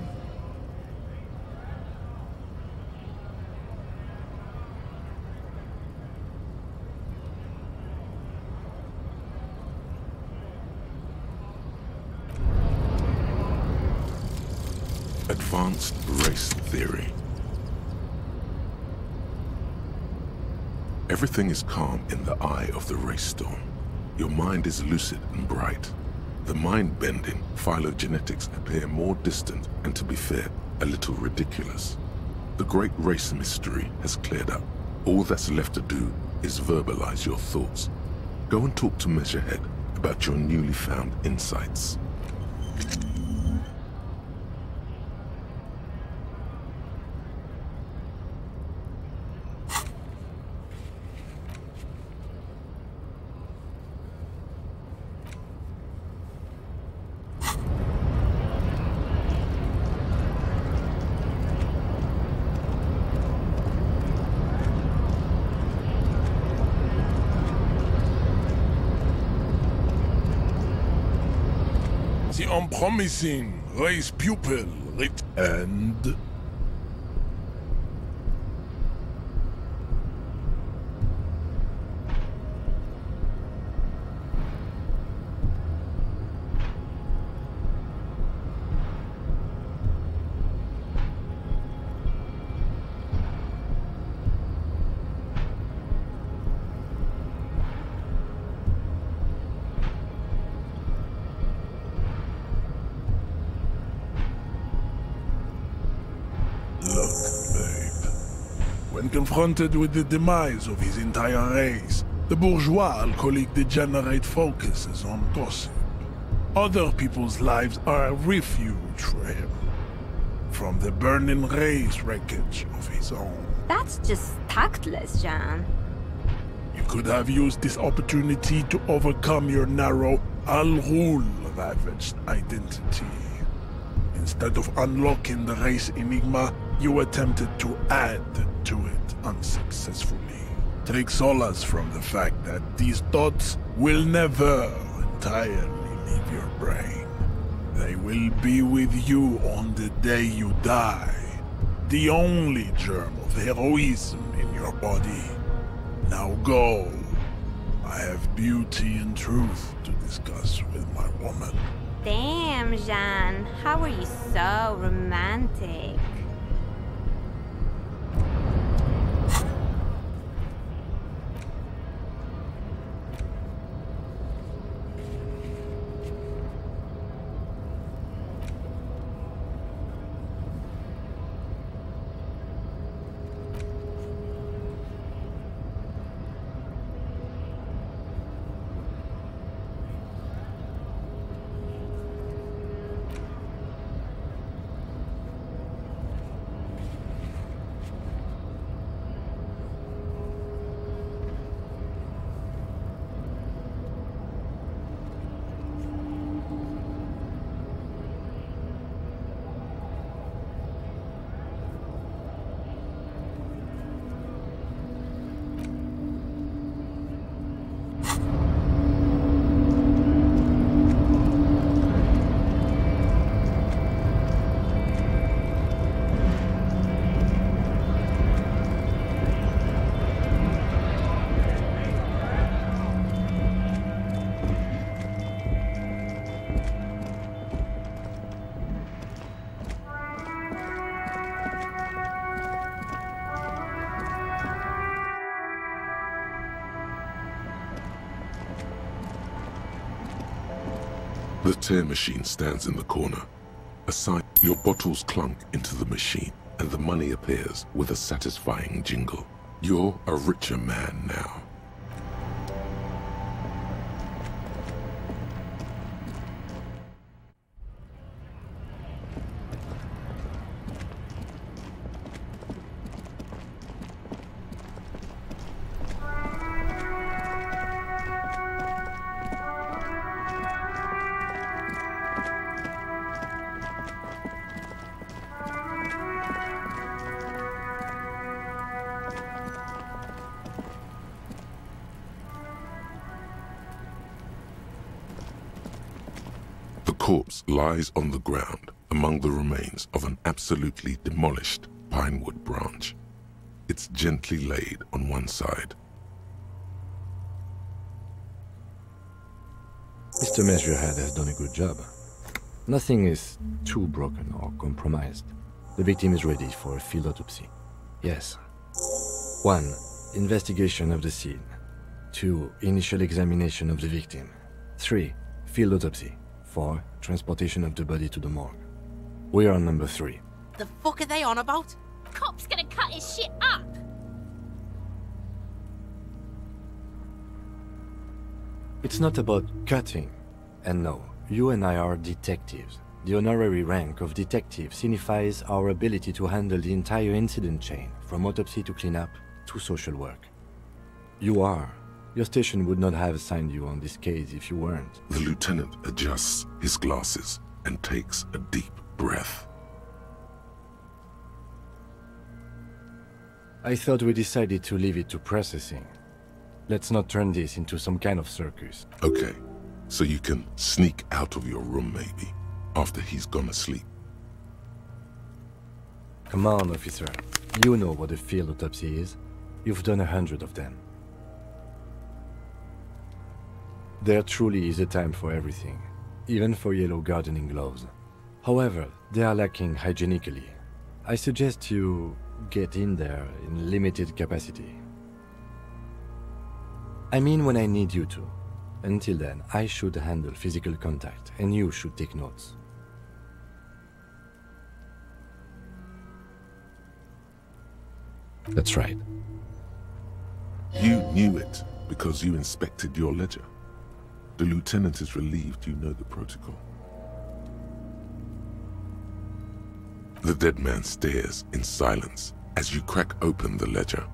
Advanced race theory. Everything is calm in the eye of the race storm. Your mind is lucid and bright. The mind-bending phylogenetics appear more distant and, to be fair, a little ridiculous. The great race mystery has cleared up. All that's left to do is verbalize your thoughts Go and talk to Measurehead about your newly found insights. The unpromising race pupil and... Look, babe. When confronted with the demise of his entire race, the bourgeois alcoholic degenerate focuses on gossip. Other people's lives are a refuge for him, from the burning race wreckage of his own. That's just tactless, Jean. You could have used this opportunity to overcome your narrow, Al-Ghul-ravaged identity. Instead of unlocking the race enigma, you attempted to add to it unsuccessfully. Take solace from the fact that these thoughts will never entirely leave your brain. They will be with you on the day you die. The only germ of heroism in your body. Now go. I have beauty and truth to discuss with my woman. Damn, Jean. How are you so romantic? The tear machine stands in the corner. Aside, your bottles clunk into the machine, and the money appears with a satisfying jingle. You're a richer man now. The corpse lies on the ground among the remains of an absolutely demolished pinewood branch. It's gently laid on one side. Mr. Measurehead has done a good job. Nothing is too broken or compromised. The victim is ready for a field autopsy. Yes. 1. Investigation of the scene. 2. Initial examination of the victim. 3. Field autopsy. 4. Transportation of the body to the morgue. We are on number 3. The fuck are they on about? Cop's gonna cut his shit up! It's not about cutting. And no, you and I are detectives. The honorary rank of detective signifies our ability to handle the entire incident chain, from autopsy to cleanup to social work. You are. Your station would not have assigned you on this case if you weren't. The lieutenant adjusts his glasses and takes a deep breath. I thought we decided to leave it to processing. Let's not turn this into some kind of circus. Okay, so you can sneak out of your room maybe, after he's gone asleep. Come on, officer. You know what a field autopsy is. You've done 100 of them. There truly is a time for everything, even for yellow gardening gloves. However, they are lacking hygienically. I suggest you get in there in limited capacity. I mean when I need you to. Until then, I should handle physical contact, and you should take notes. That's right. You knew it because you inspected your ledger. The lieutenant is relieved you know the protocol. The dead man stares in silence as you crack open the ledger.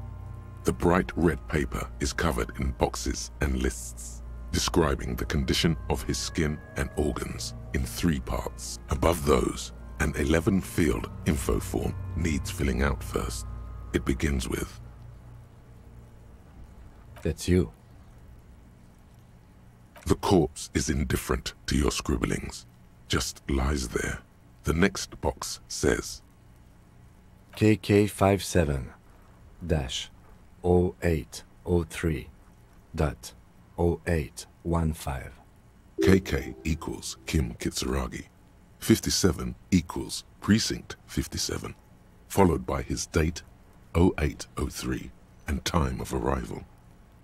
The bright red paper is covered in boxes and lists, describing the condition of his skin and organs in 3 parts. Above those, an 11-field info form needs filling out first. It begins with... That's you. The corpse is indifferent to your scribblings, just lies there. The next box says... KK57-0803.0815. KK equals Kim Kitsuragi. 57 equals Precinct 57, followed by his date, 0803, and time of arrival,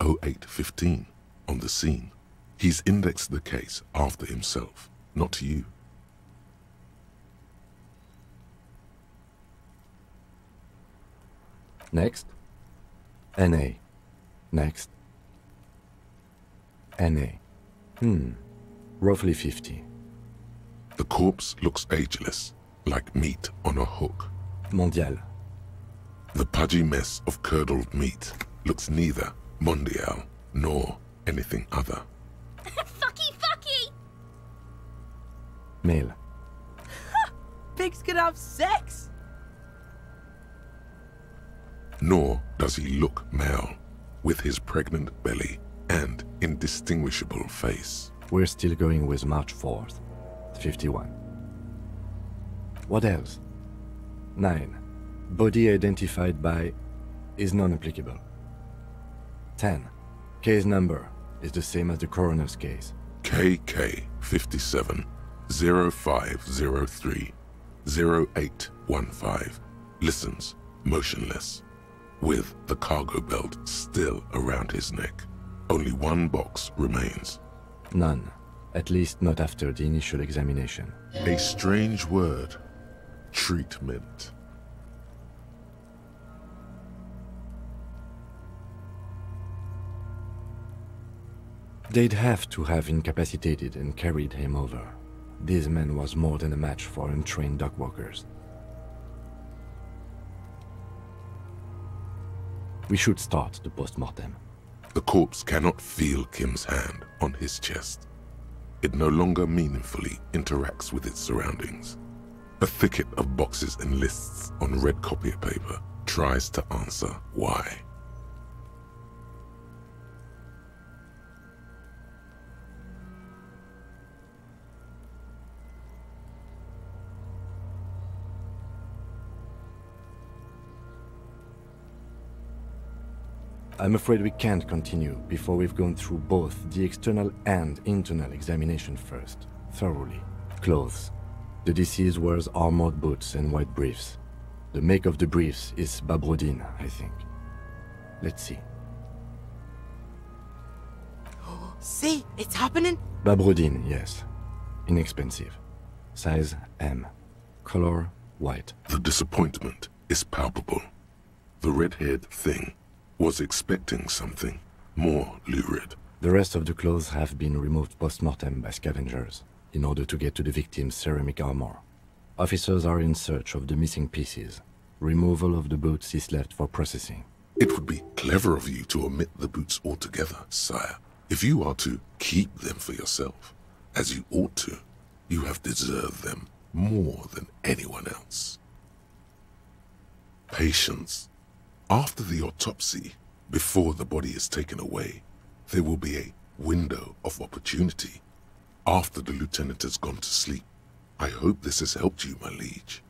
0815, on the scene. He's indexed the case after himself, not you. Next. NA. Next. NA. Roughly 50. The corpse looks ageless, like meat on a hook. Mondial. The pudgy mess of curdled meat looks neither mondial nor anything other. Fucky! Male. Pigs can have sex! Nor does he look male, with his pregnant belly and indistinguishable face. We're still going with March 4th, 51. What else? 9. Body identified by is non-applicable. 10. Case number is the same as the coroner's case. KK 57 0503 0815 listens motionless, with the cargo belt still around his neck. Only 1 box remains. None. At least not after the initial examination. A strange word. Treatment. They'd have to have incapacitated and carried him over. This man was more than a match for untrained dog walkers. We should start the post-mortem. The corpse cannot feel Kim's hand on his chest. It no longer meaningfully interacts with its surroundings. A thicket of boxes and lists on red copier paper tries to answer why. I'm afraid we can't continue before we've gone through both the external and internal examination first, thoroughly. Clothes. The deceased wears armored boots and white briefs. The make of the briefs is Babrodine, I think. Let's see. See, it's happening. Babrodine, yes. Inexpensive. Size M. Color white. The disappointment is palpable. The red-haired thing was expecting something more lurid. The rest of the clothes have been removed post-mortem by scavengers in order to get to the victim's ceramic armor. Officers are in search of the missing pieces. Removal of the boots is left for processing. It would be clever of you to omit the boots altogether, sire. If you are to keep them for yourself, as you ought to, you have deserved them more than anyone else. Patience. After the autopsy, before the body is taken away, there will be a window of opportunity. After the lieutenant has gone to sleep. I hope this has helped you, my liege.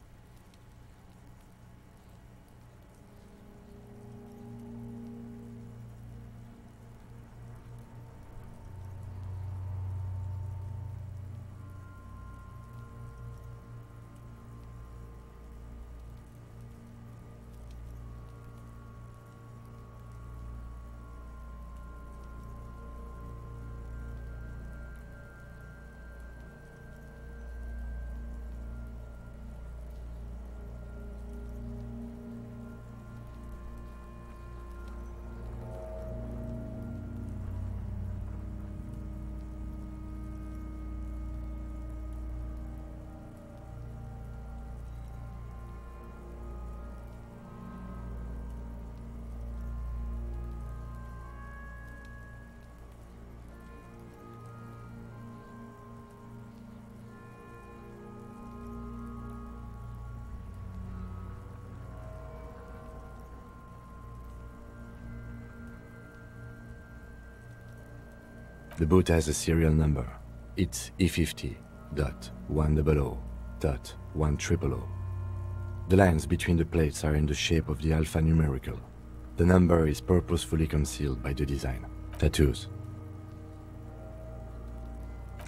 The boot has a serial number. It's E50.100.100. The lines between the plates are in the shape of the alphanumerical. The number is purposefully concealed by the design. Tattoos.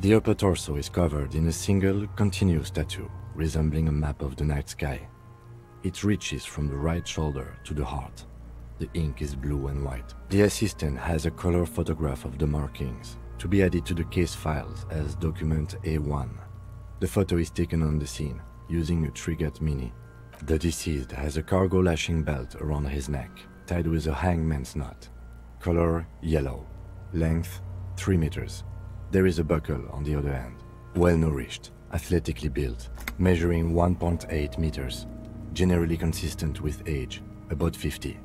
The upper torso is covered in a single, continuous tattoo, resembling a map of the night sky. It reaches from the right shoulder to the heart. The ink is blue and white. The assistant has a color photograph of the markings, to be added to the case files as document A1. The photo is taken on the scene, using a Trigat Mini. The deceased has a cargo lashing belt around his neck, tied with a hangman's knot. Color yellow. Length 3 meters. There is a buckle on the other end. Well-nourished, athletically built, measuring 1.8 meters. Generally consistent with age, about 50.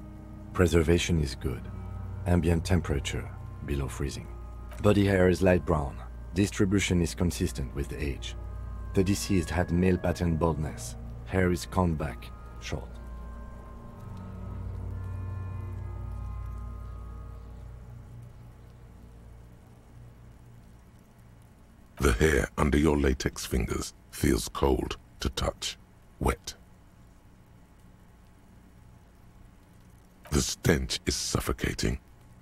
Preservation is good. Ambient temperature, below freezing. Body hair is light brown. Distribution is consistent with age. The deceased had male pattern baldness. Hair is combed back, short. The hair under your latex fingers feels cold to touch, wet. The stench is suffocating.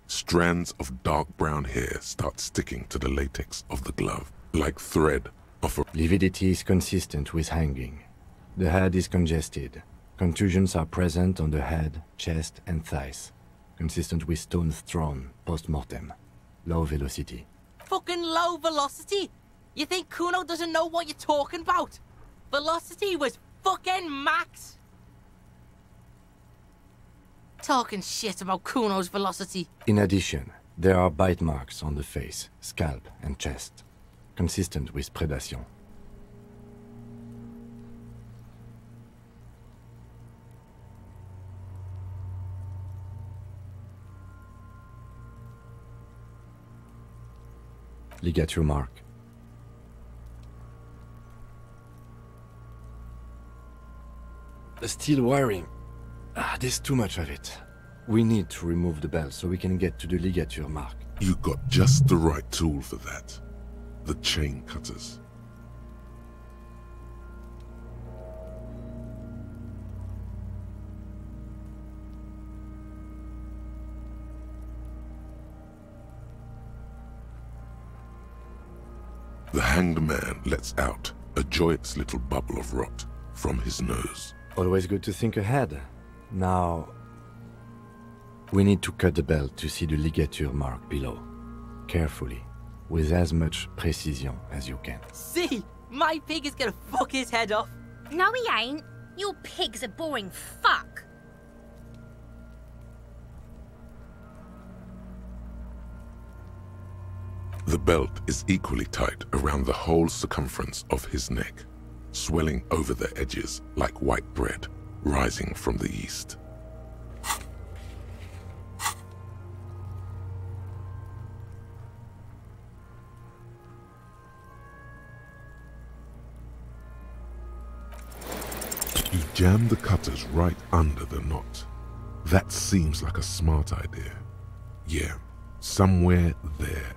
Strands of dark brown hair start sticking to the latex of the glove, like thread of a... Lividity is consistent with hanging. The head is congested. Contusions are present on the head, chest, and thighs. Consistent with stones thrown post-mortem. Low velocity. Fucking low velocity? You think Kuno doesn't know what you're talking about? Velocity was fucking max! Talking shit about Kuno's velocity. In addition, there are bite marks on the face, scalp, and chest. Consistent with predation. Ligature mark. Steel wiring. There's too much of it. We need to remove the belt so we can get to the ligature mark. You got just the right tool for that. The chain cutters. The hanged man lets out a joyous little bubble of rot from his nose. Always good to think ahead. Now, we need to cut the belt to see the ligature mark below. Carefully, with as much precision as you can. See? My pig is gonna fuck his head off. No, he ain't. Your pig's a boring fuck. The belt is equally tight around the whole circumference of his neck, swelling over the edges like white bread rising from the east. You jam the cutters right under the knot. That seems like a smart idea. Yeah, somewhere there.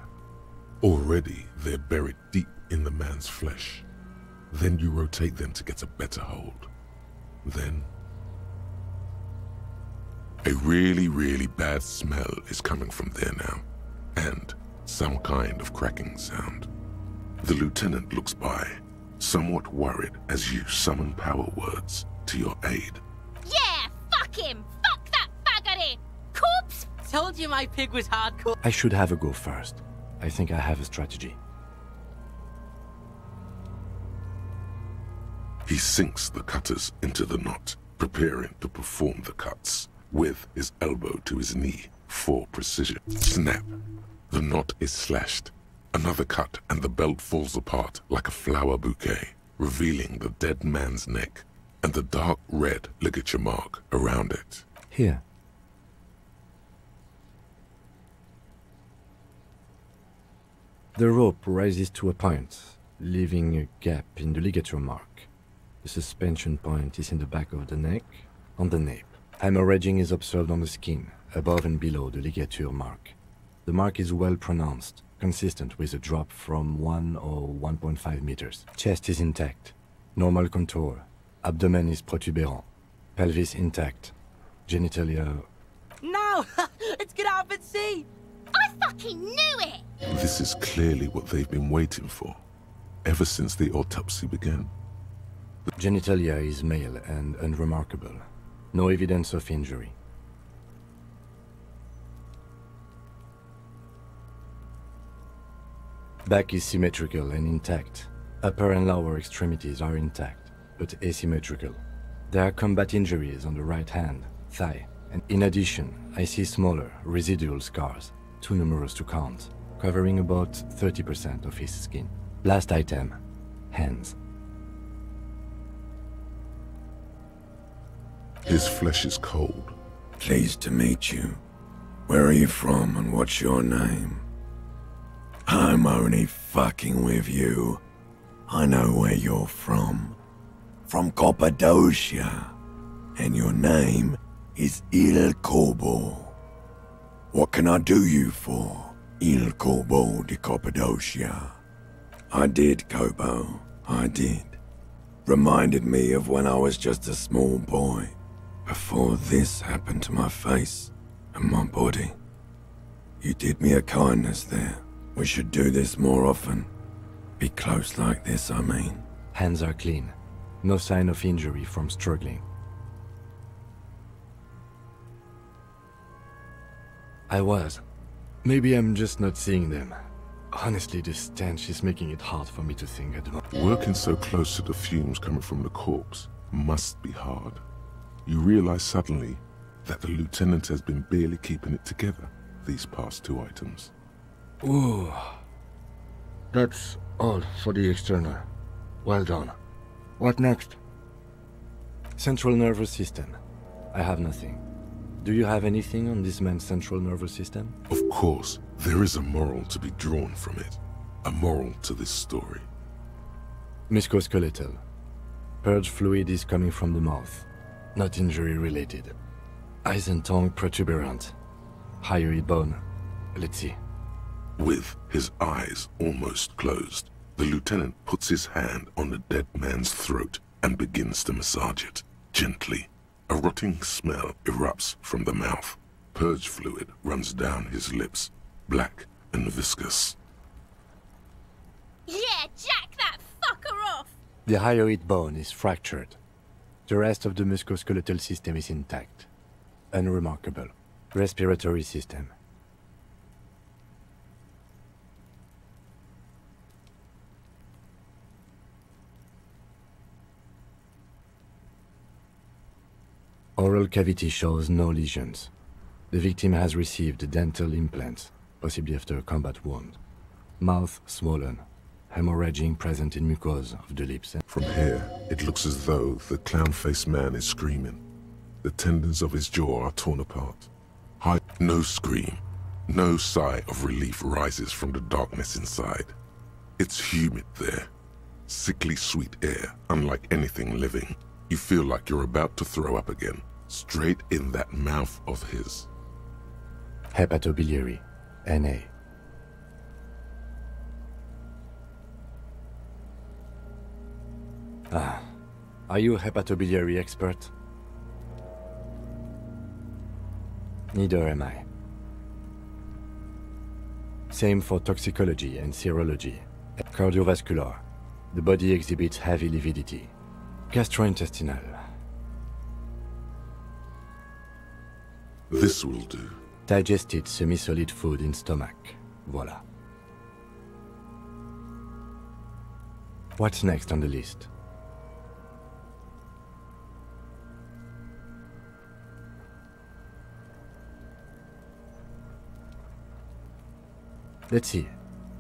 Already they're buried deep in the man's flesh. Then you rotate them to get a better hold. Then... a really, really bad smell is coming from there now, and some kind of cracking sound. The lieutenant looks by, somewhat worried as you summon power words to your aid. Yeah, fuck him! Fuck that faggoty! Corpse! Told you my pig was hardcore. I should have a go first. I think I have a strategy. He sinks the cutters into the knot, preparing to perform the cuts, with his elbow to his knee for precision. Snap! The knot is slashed. Another cut and the belt falls apart like a flower bouquet, revealing the dead man's neck and the dark red ligature mark around it. Here. The rope rises to a point, leaving a gap in the ligature mark. The suspension point is in the back of the neck, on the nape. Hemorrhaging is observed on the skin, above and below the ligature mark. The mark is well pronounced, consistent with a drop from 1 or 1.5 meters. Chest is intact, normal contour. Abdomen is protuberant, pelvis intact, genitalia... No! Let's get out and see! I fucking knew it! This is clearly what they've been waiting for, ever since the autopsy began. Genitalia is male and unremarkable. No evidence of injury. Back is symmetrical and intact. Upper and lower extremities are intact, but asymmetrical. There are combat injuries on the right hand, thigh, and in addition, I see smaller, residual scars, too numerous to count, covering about 30% of his skin. Last item, hands. His flesh is cold. Pleased to meet you. Where are you from and what's your name? I'm only fucking with you. I know where you're from. From Cappadocia. And your name is Il Corbo. What can I do you for, Il Corbo de Cappadocia? I did, Kobo. I did. Reminded me of when I was just a small boy. Before this happened to my face and my body. You did me a kindness there. We should do this more often. Be close like this, I mean. Hands are clean. No sign of injury from struggling. I was. Maybe I'm just not seeing them. Honestly, this stench is making it hard for me to think at the moment. Working so close to the fumes coming from the corpse must be hard. You realize suddenly that the lieutenant has been barely keeping it together these past 2 items. Ooh. That's all for the external. Well done. What next? Central nervous system. I have nothing. Do you have anything on this man's central nervous system? Of course, there is a moral to be drawn from it. A moral to this story. Musculoskeletal. Purge fluid is coming from the mouth. Not injury related. Eyes and tongue protuberant. Hyoid bone. Let's see. With his eyes almost closed, the lieutenant puts his hand on the dead man's throat and begins to massage it, gently. A rotting smell erupts from the mouth. Purge fluid runs down his lips, black and viscous. Yeah, jack that fucker off! The hyoid bone is fractured. The rest of the musculoskeletal system is intact. Unremarkable. Respiratory system. Oral cavity shows no lesions. The victim has received dental implants, possibly after a combat wound. Mouth swollen. Hemorrhaging present in mucosa of the lips. From here, it looks as though the clown-faced man is screaming. The tendons of his jaw are torn apart. No scream, no sigh of relief rises from the darkness inside. It's humid there. Sickly sweet air, unlike anything living. You feel like you're about to throw up again, straight in that mouth of his. Hepatobiliary, NA. Are you a hepatobiliary expert? Neither am I. Same for toxicology and serology. Cardiovascular. The body exhibits heavy lividity. Gastrointestinal. This will do. Digested semi-solid food in stomach. Voila. What's next on the list? Let's see.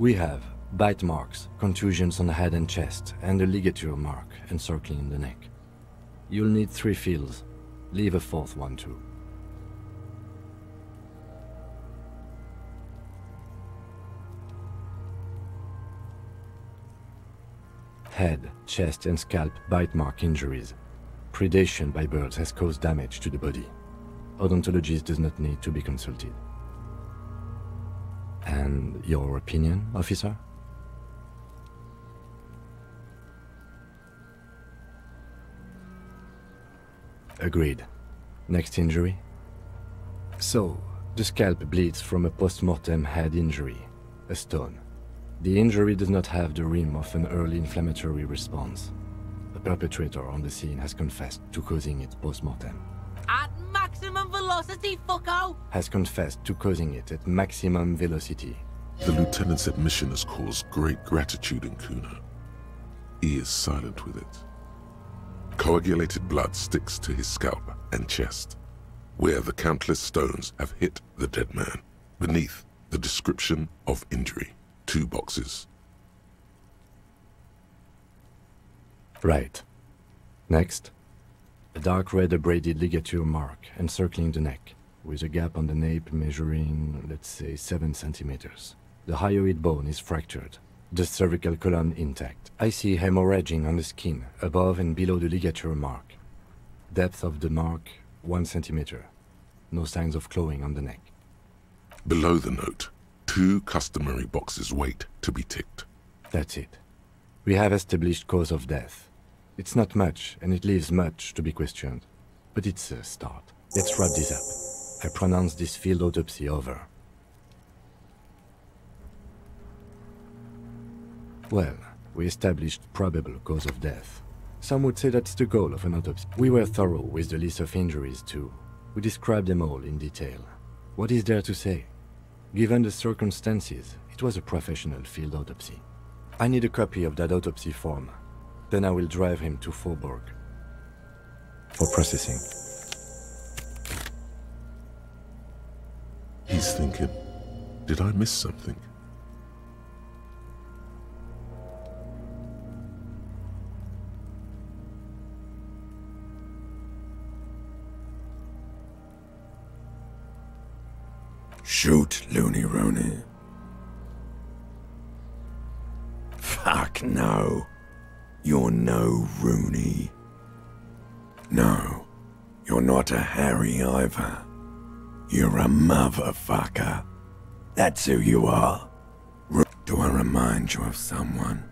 We have bite marks, contusions on the head and chest, and a ligature mark encircling the neck. You'll need 3 fields. Leave a 4th one too. Head, chest and scalp bite mark injuries. Predation by birds has caused damage to the body. Odontologist does not need to be consulted. And your opinion, officer? Agreed. Next injury? So, the scalp bleeds from a post-mortem head injury, a stone. The injury does not have the rim of an early inflammatory response. The perpetrator on the scene has confessed to causing it post-mortem. At maximum velocity, fucko! Has confessed to causing it at maximum velocity. The lieutenant's admission has caused great gratitude in Kuna. He is silent with it. Coagulated blood sticks to his scalp and chest, where the countless stones have hit the dead man. Beneath, the description of injury. 2 boxes. Right. Next. A dark red abraded ligature mark encircling the neck, with a gap on the nape measuring, let's say, 7 centimeters. The hyoid bone is fractured. The cervical column intact. I see hemorrhaging on the skin, above and below the ligature mark. Depth of the mark, 1 centimeter. No signs of clawing on the neck. Below the note, 2 customary boxes wait to be ticked. That's it. We have established cause of death. It's not much, and it leaves much to be questioned. But it's a start. Let's wrap this up. I pronounce this field autopsy over. Well, we established probable cause of death. Some would say that's the goal of an autopsy. We were thorough with the list of injuries too. We described them all in detail. What is there to say? Given the circumstances, it was a professional field autopsy. I need a copy of that autopsy form. Then I will drive him to Faubourg for processing. He's thinking, did I miss something? Shoot, Looney Rooney. Fuck no. You're no Rooney. No, you're not a Harry either. You're a motherfucker. That's who you are. Do I remind you of someone?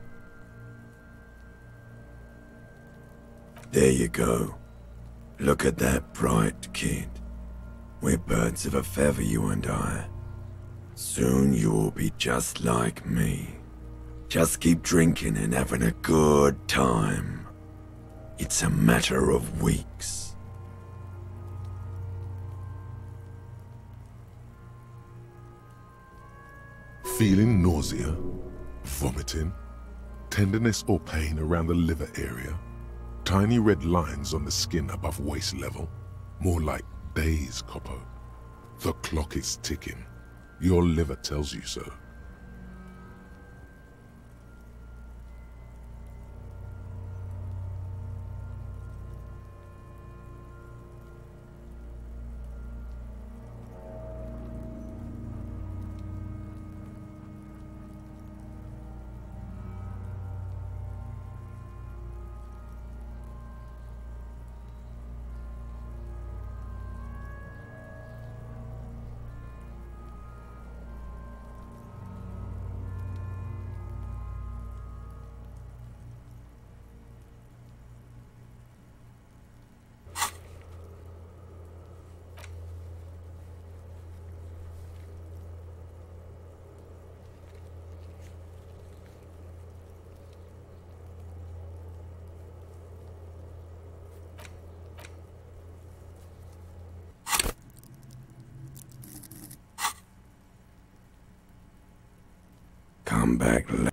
There you go. Look at that bright kid. We're birds of a feather, you and I. Soon you'll be just like me. Just keep drinking and having a good time. It's a matter of weeks. Feeling nausea, vomiting, tenderness or pain around the liver area, tiny red lines on the skin above waist level, more like days, Coppo. The clock is ticking. Your liver tells you so. come back later.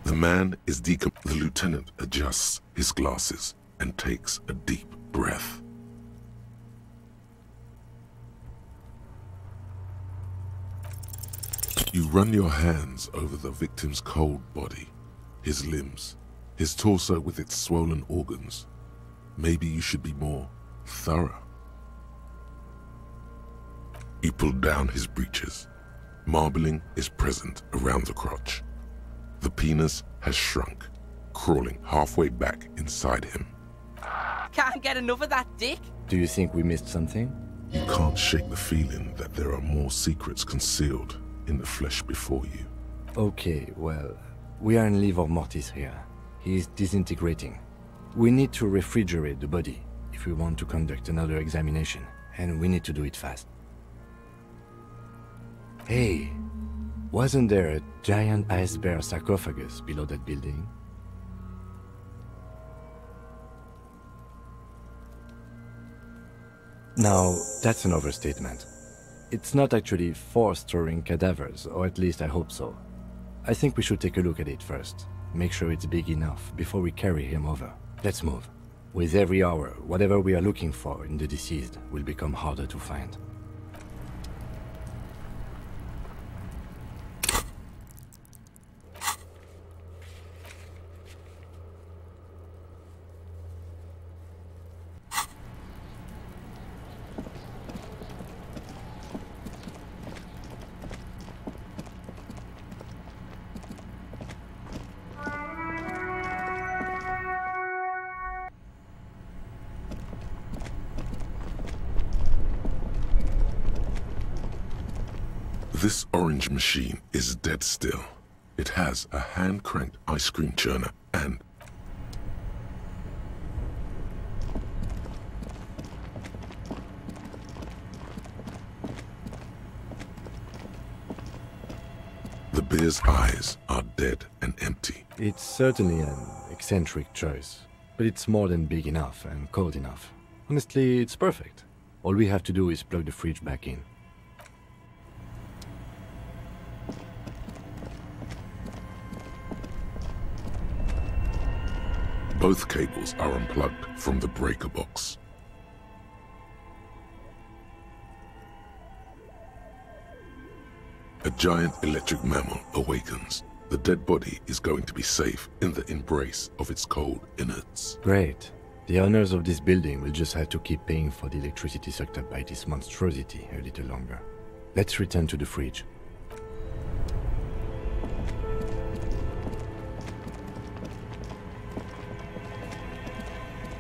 The man is The lieutenant adjusts his glasses and takes a deep breath. You run your hands over the victim's cold body, his limbs, his torso with its swollen organs. Maybe you should be more thorough. You pull down his breeches. Marbling is present around the crotch. The penis has shrunk, crawling halfway back inside him. Can't get enough of that dick. Do you think we missed something? You can't shake the feeling that there are more secrets concealed in the flesh before you. Okay, well, we are in livor mortis here. He is disintegrating. We need to refrigerate the body if we want to conduct another examination, and we need to do it fast. Hey, wasn't there a giant ice bear sarcophagus below that building? Now, that's an overstatement. It's not actually 4 storing cadavers, or at least I hope so. I think we should take a look at it first. Make sure it's big enough before we carry him over. Let's move. With every hour, whatever we are looking for in the deceased will become harder to find. This orange machine is dead still. It has a hand-cranked ice cream churner and the bear's eyes are dead and empty. It's certainly an eccentric choice, but it's more than big enough and cold enough. Honestly, it's perfect. All we have to do is plug the fridge back in. Both cables are unplugged from the breaker box. A giant electric mammal awakens. The dead body is going to be safe in the embrace of its cold innards. Great. The owners of this building will just have to keep paying for the electricity sucked up by this monstrosity a little longer. Let's return to the fridge.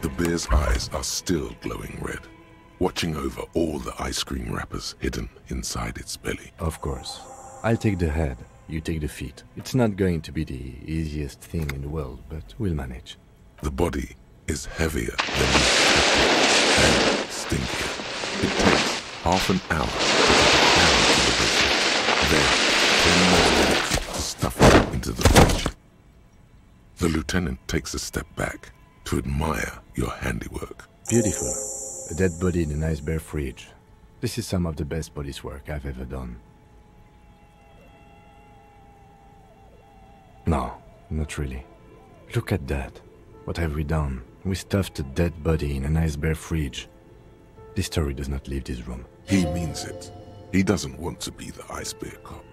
The bear's eyes are still glowing red, watching over all the ice cream wrappers hidden inside its belly. Of course. I'll take the head, you take the feet. It's not going to be the easiest thing in the world, but we'll manage. The body is heavier than you expected and stinkier. It takes half an hour to get it down to the basement. Then 10 more minutes to stuff it into the fridge. The lieutenant takes a step back to admire your handiwork. Beautiful. A dead body in a nice bare fridge. This is some of the best police work I've ever done. No, not really. Look at that. What have we done? We stuffed a dead body in a nice bare fridge. This story does not leave this room. He means it. He doesn't want to be the ice bear cop.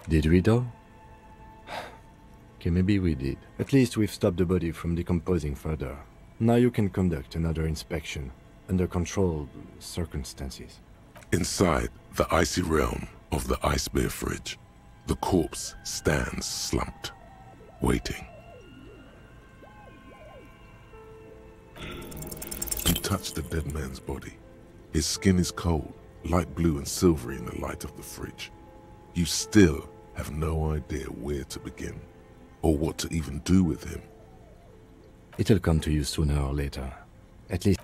Did we though? Okay, maybe we did. At least we've stopped the body from decomposing further. Now you can conduct another inspection, under controlled circumstances. Inside the icy realm of the ice bear fridge, the corpse stands slumped, waiting. You touch the dead man's body. His skin is cold, light blue and silvery in the light of the fridge. You still have no idea where to begin, or what to even do with him. It'll come to you sooner or later. At least...